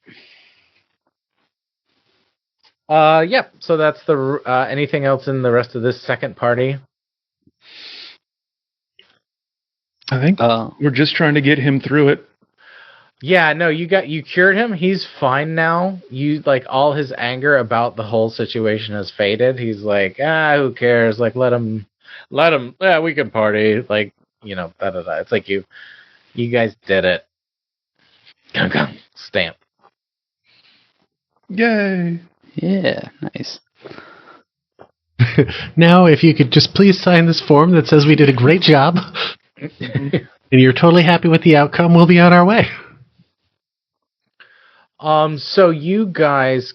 yep. So that's the. Anything else in the rest of this second party? I think we're just trying to get him through it. Yeah, no, you cured him. He's fine now. You like all his anger about the whole situation has faded. He's like, who cares? Like, let him. Yeah, we can party. Like, da. It's like you guys did it. Stamp. Yay! Yeah, nice. Now, if you could just please sign this form that says we did a great job. And you're totally happy with the outcome, we'll be on our way. So you guys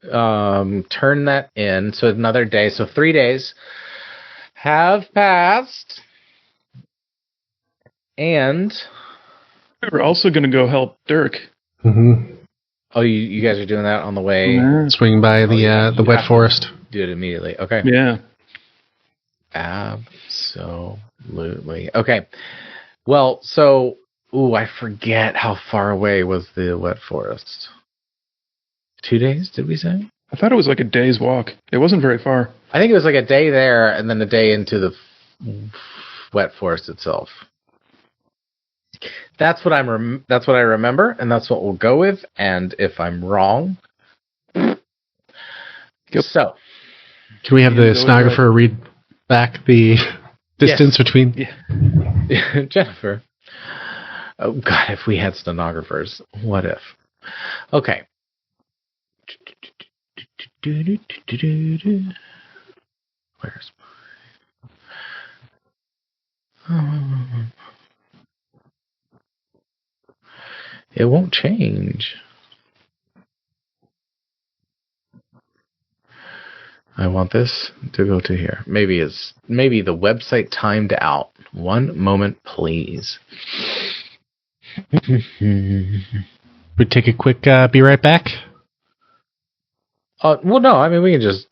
turn that in. So another day. So 3 days have passed. And we're also going to go help Dirk. Mm-hmm. Oh, you guys are doing that on the way? Swing by the wet forest. Do it immediately. Okay. Yeah. Absolutely. Okay. Well, so, I forget how far away was the wet forest. 2 days, did we say? I thought it was like a day's walk. It wasn't very far. I think it was like a day there and then a day into the wet forest itself. That's what I remember, and that's what we'll go with. And if I'm wrong, so can we have the stenographer read back the distance between? Yeah. Jennifer. Oh God, if we had stenographers, what if? Okay. Where's my... It won't change. want this to go to here. Maybe the website timed out. One moment, please. We take a quick be right back. Well, no, I mean we can just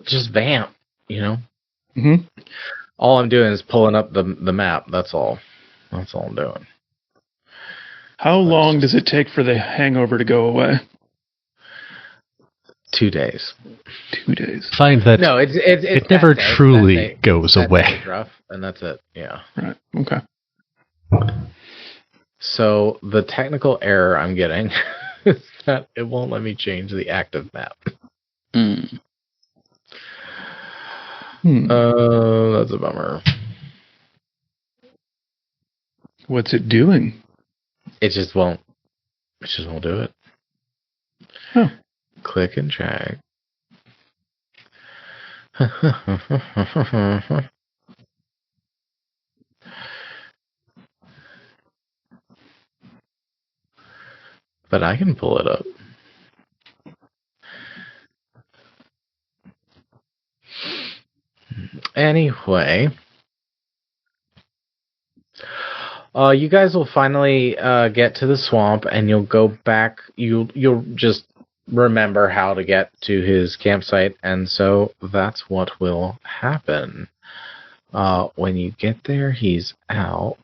just vamp, you know. Mm-hmm. All I'm doing is pulling up the map. That's all. That's all I'm doing. How long does it take for the hangover to go away? 2 days. 2 days. Find that No, it's it never truly goes away. Rough, and that's it. Yeah. Right. Okay. So the technical error I'm getting is that it won't let me change the active map. That's a bummer. What's it doing? It just won't. It just won't do it. Huh. Click and drag. But I can pull it up. Anyway, you guys will finally get to the swamp, and you'll go back. You'll just remember how to get to his campsite, and so that's what will happen. When you get there, he's out,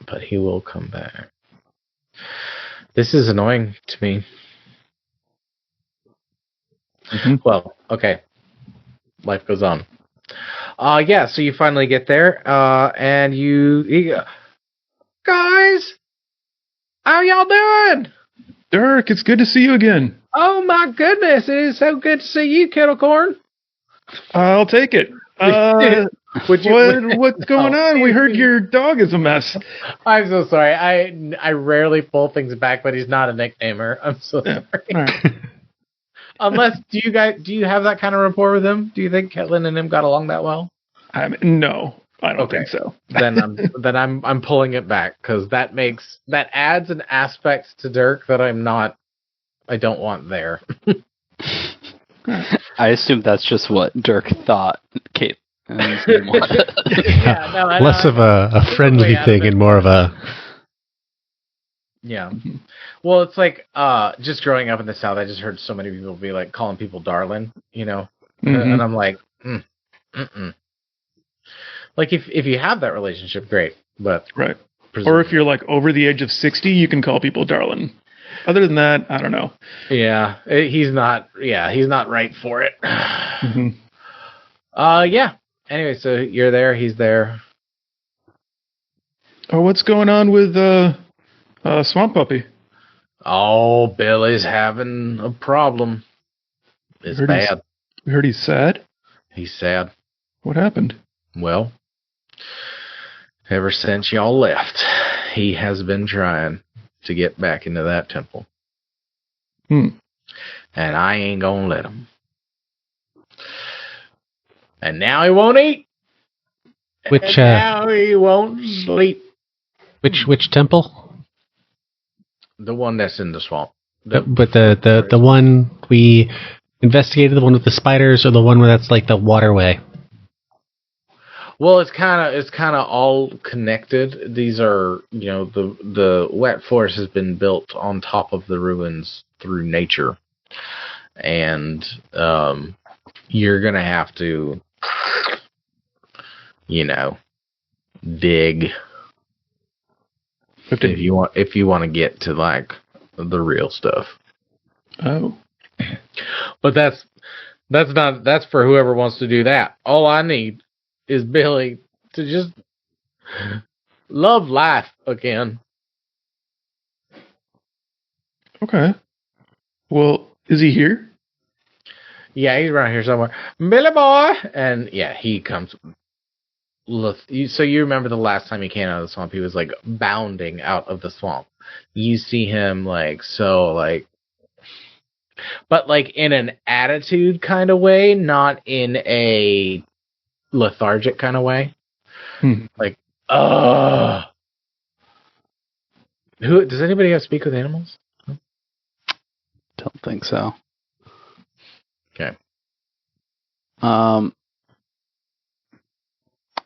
but he will come back. This is annoying to me. Mm-hmm. Well, okay. Life goes on. Yeah, so you finally get there, and you guys, how y'all doing? Dirk, it's good to see you again. Oh my goodness, it is so good to see you, Kettlecorn. I'll take it. What's going on? We heard your dog is a mess. I'm so sorry. I rarely pull things back, but he's not a nicknamer. I'm so sorry. Right. Unless, do you have that kind of rapport with him? Do you think Ketlin and him got along that well? No, I don't think so. then I'm pulling it back, because that adds an aspect to Dirk that I don't want there. I assume that's just what Dirk thought Kate Less of a friendly thing and more of a... Yeah. Well, it's like, just growing up in the South, I just heard so many people be like calling people darling, you know? Mm-hmm. And I'm like, Like, if you have that relationship, great. But right. Or if you're like over the age of 60, you can call people darling. Other than that, I don't know. Yeah, he's not right for it. Mm-hmm. Yeah. Anyway, so you're there, he's there. Oh, what's going on with Swamp Puppy? Oh, Billy's having a problem. It's bad. We heard he's sad? He's sad. What happened? Well, ever since y'all left, he has been trying to get back into that temple. And I ain't gonna let him. And now he won't eat. Now he won't sleep. Which temple? The one that's in the swamp. But the one we investigated, the one with the spiders, or the one where that's like the waterway? Well, it's kind of all connected. These are, the wet forest has been built on top of the ruins through nature, and you're gonna have to, dig if you want to get to like the real stuff. Oh, but that's for whoever wants to do that. All I need is Billy to just love life again. Okay. Well, is he here? Yeah, he's around here somewhere. Billy boy! And yeah, he comes. So you remember the last time he came out of the swamp, he was like bounding out of the swamp. You see him but like in an attitude kind of way, not in a lethargic kind of way. Like, who does anybody else speak with animals? Don't think so. Okay.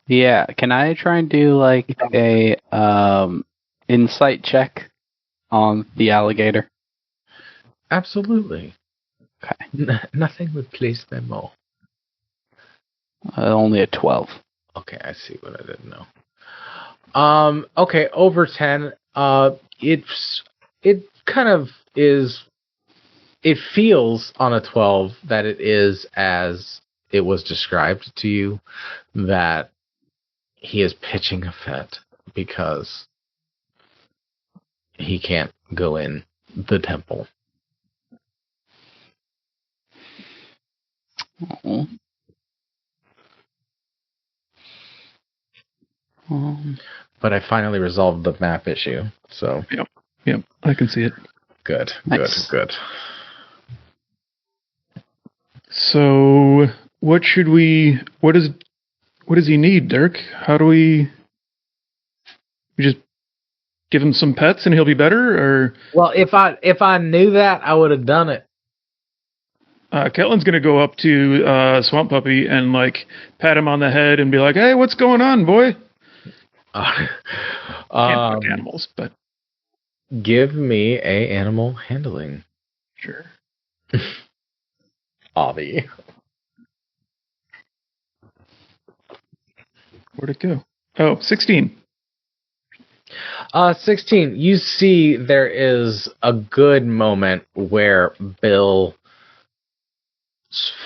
Yeah, can I try and do like a insight check on the alligator? Absolutely. Okay. Nothing would please them more. Only a 12. Okay, I see what I didn't know. Okay, over 10. It kind of is. It feels on a 12 that it is as it was described to you, that he is pitching a fit because he can't go in the temple. Oh. But I finally resolved the map issue, so Yep, I can see it. good, Nice. good. So, what does he need, Dirk? How do we just give him some pets and he'll be better, or? Well, if I knew that, I would have done it. Ketlin's gonna go up to Swamp Puppy and like pat him on the head and be like, "Hey, what's going on, boy?" Can't fuck animals, but give me a animal handling. sure. Avi. Where'd it go? Oh, 16. 16. You see, there is a good moment where Bill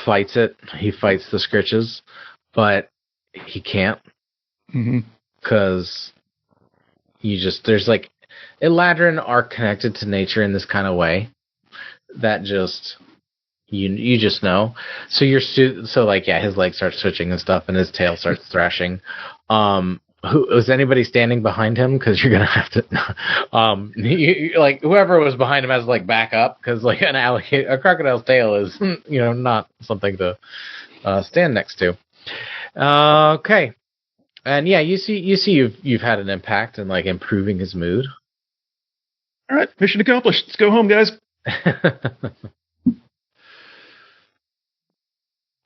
fights it. He fights the Scritches, but he can't because there's like Eladrin are connected to nature in this kind of way that just you just know. So his legs start switching and stuff, and his tail starts thrashing. Is anybody standing behind him? Because you're gonna have to. Like whoever was behind him has to like back up because like a crocodile's tail is not something to stand next to. Okay, and yeah, you see you've had an impact in like improving his mood. All right, mission accomplished. Let's go home, guys.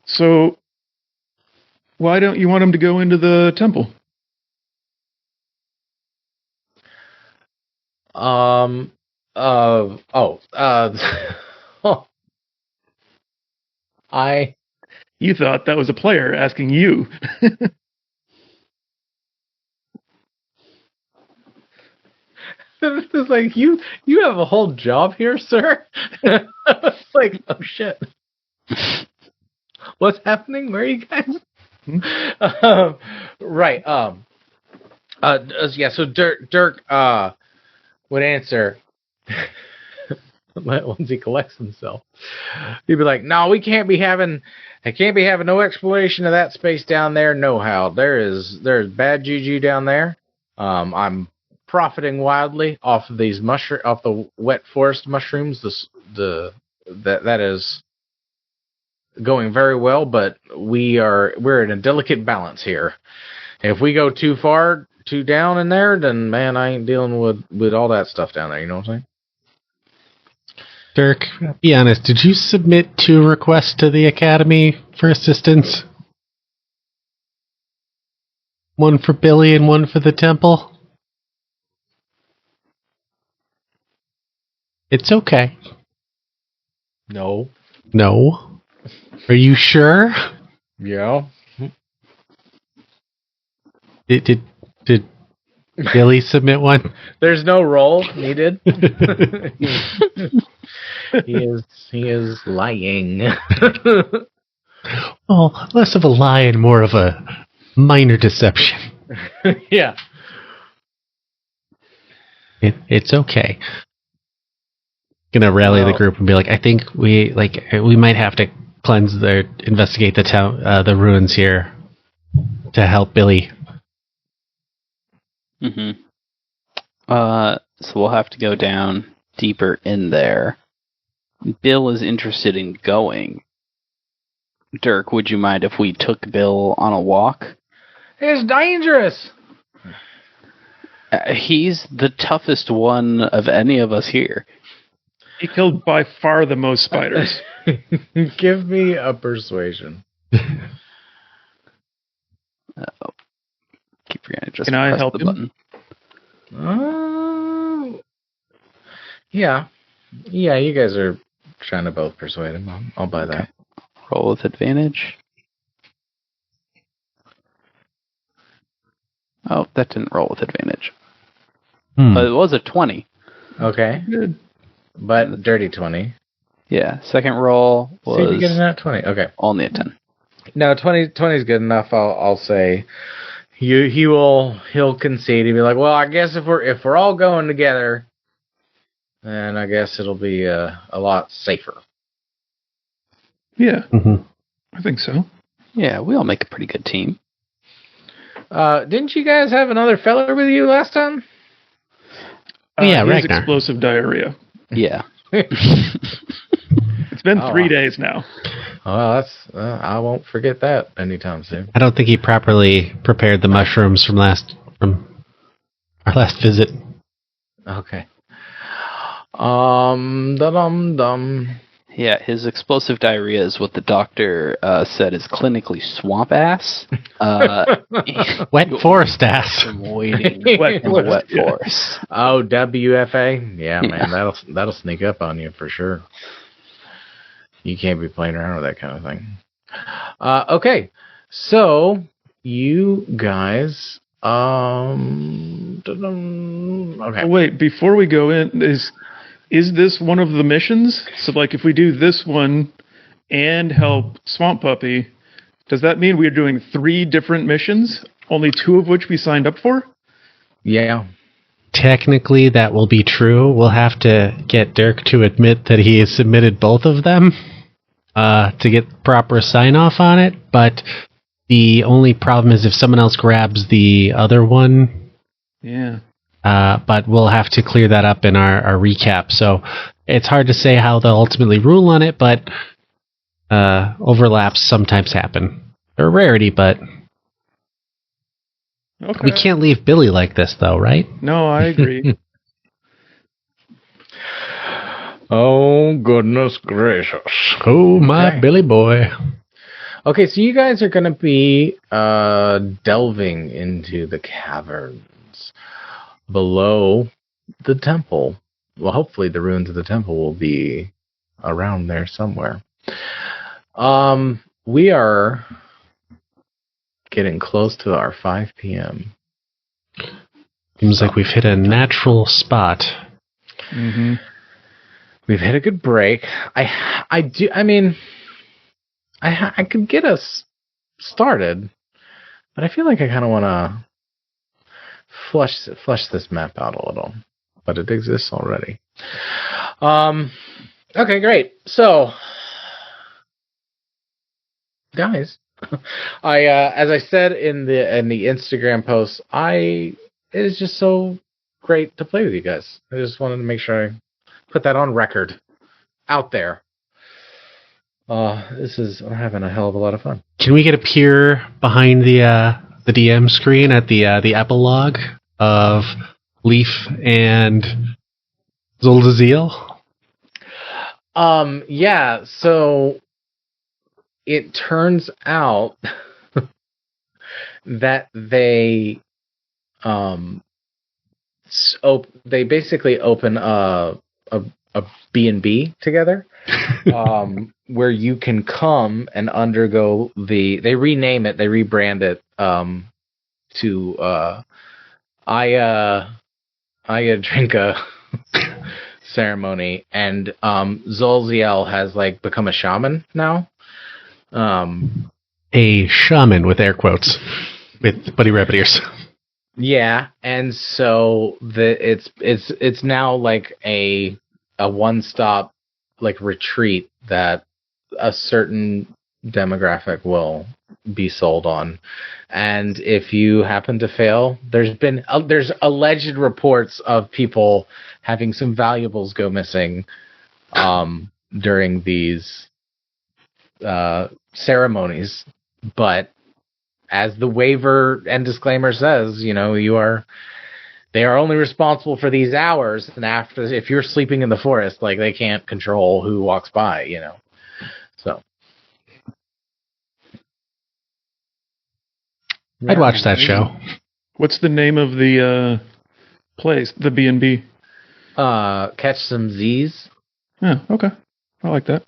So, why don't you want him to go into the temple? You thought that was a player asking you. It's like you have a whole job here, sir. It's like, oh shit. What's happening? Where are you guys? Right. Yeah. So Dirk would answer once he collects himself. He'd be like, "No, I can't be having no exploration of that space down there. No how. There's bad juju down there. I'm profiting wildly off of these off the wet forest mushrooms. That is going very well, but we're in a delicate balance here. If we go too far, too down in there, then man, I ain't dealing with all that stuff down there. You know what I'm saying?" Dirk, be honest, did you submit 2 requests to the Academy for assistance? One for Billy and one for the temple? It's okay. No. Are you sure? Yeah. Did Billy submit one? There's no roll needed. He is lying. Well, less of a lie and more of a minor deception. Yeah. It's okay. Gonna rally the group and be like, I think we might have to investigate the town, the ruins here, to help Billy. Mm-hmm. So we'll have to go down deeper in there. Bill is interested in going. Dirk, would you mind if we took Bill on a walk? It's dangerous. He's the toughest one of any of us here. He killed by far the most spiders. Give me a persuasion. just Can I press help the him? button. Yeah. Yeah, you guys are trying to both persuade him. I'll buy that. Okay. Roll with advantage. Oh, that didn't roll with advantage. It was a 20. Okay. Good. But dirty 20. Yeah, second roll was See if you get a nat 20. Okay. only a 10. No, 20 is good enough. I'll say he'll concede. He'll be like, well, I guess if we're all going together, then I guess it'll be a lot safer. Yeah. Mm-hmm. I think so. Yeah, we all make a pretty good team. Didn't you guys have another feller with you last time? Yeah, he has Ragnar. explosive diarrhea. Yeah. It's been 3 days now. Well, that's I won't forget that anytime soon. I don't think he properly prepared the mushrooms from our last visit. Okay. Dum. Yeah, his explosive diarrhea is what the doctor said is clinically swamp ass. Wet forest ass. From waiting Wet in the wet forest, yeah. forest. Oh, WFA? Yeah, man, that'll sneak up on you for sure. You can't be playing around with that kind of thing. Okay, so you guys, okay. Oh, wait, before we go in, is this one of the missions? So, like, if we do this one and help Swamp Puppy, does that mean we're doing 3 different missions, only 2 of which we signed up for? Yeah. Technically, that will be true. We'll have to get Dirk to admit that he has submitted both of them to get proper sign-off on it, but the only problem is if someone else grabs the other one. Yeah. But we'll have to clear that up in our recap. So it's hard to say how they'll ultimately rule on it, but overlaps sometimes happen. They're a rarity, but Okay. we can't leave Billy like this, though, right? No, I agree. Oh, goodness gracious. Oh, my Okay. Billy boy. Okay, so you guys are going to be delving into the caverns below the temple. Well, hopefully the ruins of the temple will be around there somewhere. We are getting close to our 5 p.m. Seems like we've hit a natural spot. Mm-hmm. We've hit a good break. I could get us started, but I feel like I kind of want to flush this map out a little. But it exists already. Okay, great. So, guys, as I said in the Instagram post, it is just so great to play with you guys. I just wanted to make sure I put that on record out there. I'm having a hell of a lot of fun. Can we get a peer behind the DM screen at the epilogue of Leaf and Zoldaziel? Yeah, so it turns out that they they basically open a B&B together, where you can come and undergo they rename it, they rebrand it to I drink a ceremony, and Zolziel has like become a shaman now. A shaman with air quotes with Buddy Rabbit ears. Yeah, and so it's now like a one-stop like retreat that a certain demographic will be sold on, and if you happen to fail, there's alleged reports of people having some valuables go missing during these ceremonies, but as the waiver and disclaimer says, they are only responsible for these hours, and after, if you're sleeping in the forest, like, they can't control who walks by, So I'd watch that show. What's the name of the place? The B&B. Catch Some Z's. Yeah. Okay. I like that.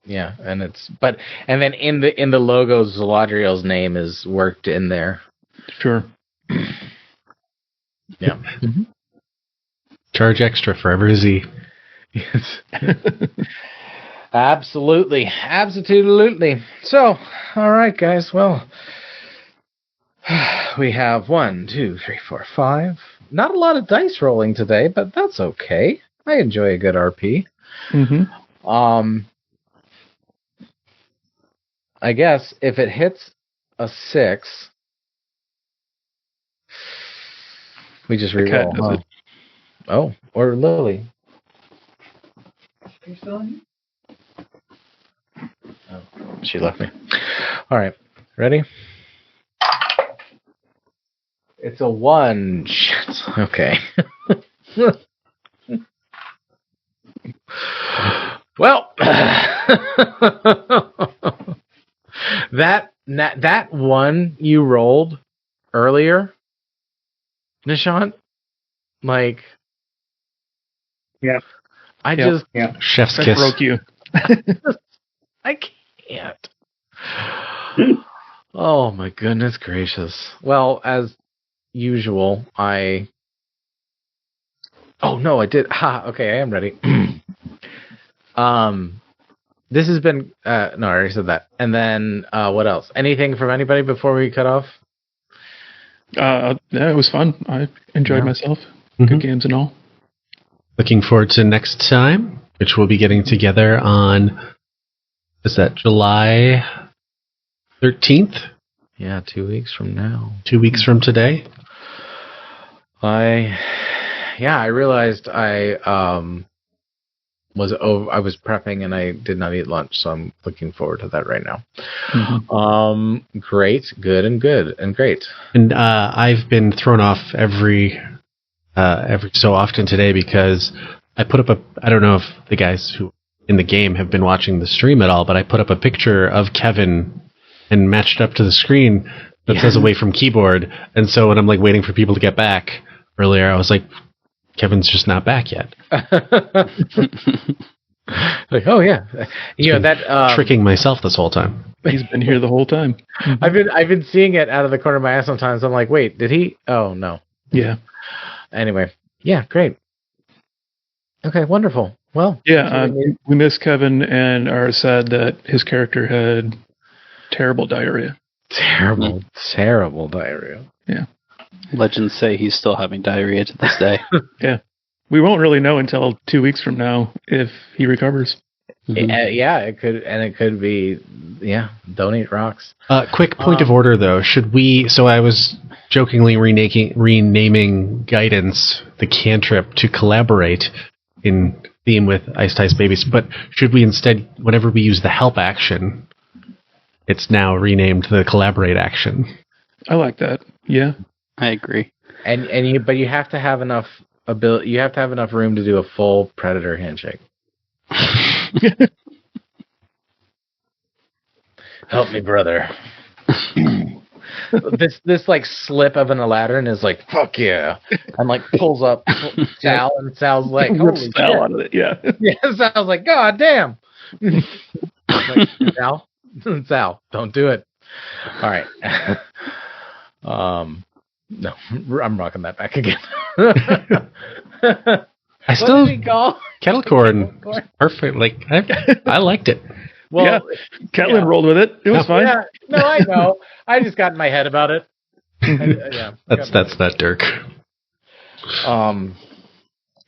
Yeah, and then in the logo, Zaladriel's name is worked in there. Sure. Yeah. Mm-hmm. Charge extra for every Z. Yes. Absolutely. So, all right, guys. Well, we have 1, 2, 3, 4, 5. Not a lot of dice rolling today, but that's okay. I enjoy a good RP. Mm-hmm. I guess if it hits a 6, we just reroll. Huh? Oh, or Lily. Are you still on? Oh, she left me. All right, ready? It's a 1. Shit. Okay. Well, that one you rolled earlier, Nishant, like, yeah, Chef's I kiss. broke you. I can't. Oh my goodness gracious. Well, as usual, oh no, I did. Ha, okay, I am ready. This has been no, I already said that. And then what else? Anything from anybody before we cut off? Yeah, it was fun. I enjoyed myself. Mm-hmm. Good games and all. Looking forward to next time, which we'll be getting together on, is that July 13th? Yeah, 2 weeks from now. 2 weeks from today. I realized I was prepping and I did not eat lunch, so I'm looking forward to that right now. Mm-hmm. Great, good, and great. And I've been thrown off every so often today because I put up I don't know if the guys who in the game have been watching the stream at all, but I put up a picture of Kevin and matched up to the screen that says away from keyboard. And so when I'm like waiting for people to get back earlier, I was like, Kevin's just not back yet. Like, oh yeah, that tricking myself this whole time. He's been here the whole time. I've been seeing it out of the corner of my eye sometimes. I'm like, wait, did he? Oh no. Yeah. Anyway, yeah, great. Okay, wonderful. Well, yeah, we miss Kevin and are sad that his character had terrible diarrhea. Terrible diarrhea. Yeah. Legends say he's still having diarrhea to this day. Yeah. We won't really know until 2 weeks from now if he recovers. Mm-hmm. It could be, don't eat rocks. Quick point of order, though. Should we... So I was jokingly renaming Guidance, the cantrip, to collaborate in theme with Iced Ice Babies. But should we instead, whenever we use the help action, it's now renamed the collaborate action? I like that. Yeah. I agree. But you have to have enough ability. You have to have enough room to do a full predator handshake. Help me, brother. this like slip of an Aladdin is like, fuck yeah, and like pulls up Sal, and Sal's like, holy shit. Sal out of it, yeah. Yeah, Sal's like, god damn. Like, Sal, don't do it. All right. No, I'm rocking that back again. I still kettle corn. Perfect. Like I liked it. Well, yeah. Catelyn rolled with it. It was fine. Yeah, no, I know. I just got in my head about it. That's that Dirk.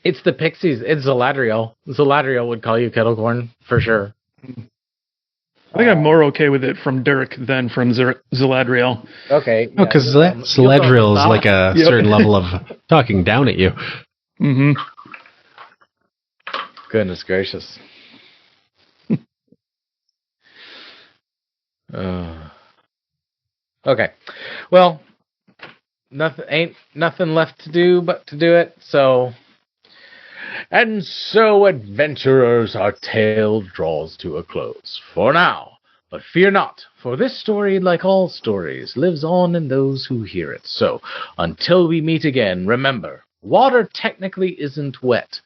It's the Pixies. It's Zaladriel. Zaladriel would call you kettle corn for sure. I think I'm more okay with it from Dirk than from Zaladriel. Okay. No, because Zaladriel is like a certain level of talking down at you. Mm-hmm. Goodness gracious. Okay. Well, ain't nothing left to do but to do it, so... And so, adventurers, our tale draws to a close. For now, But fear not, for this story, like all stories, lives on in those who hear it. So, until we meet again, remember, water technically isn't wet,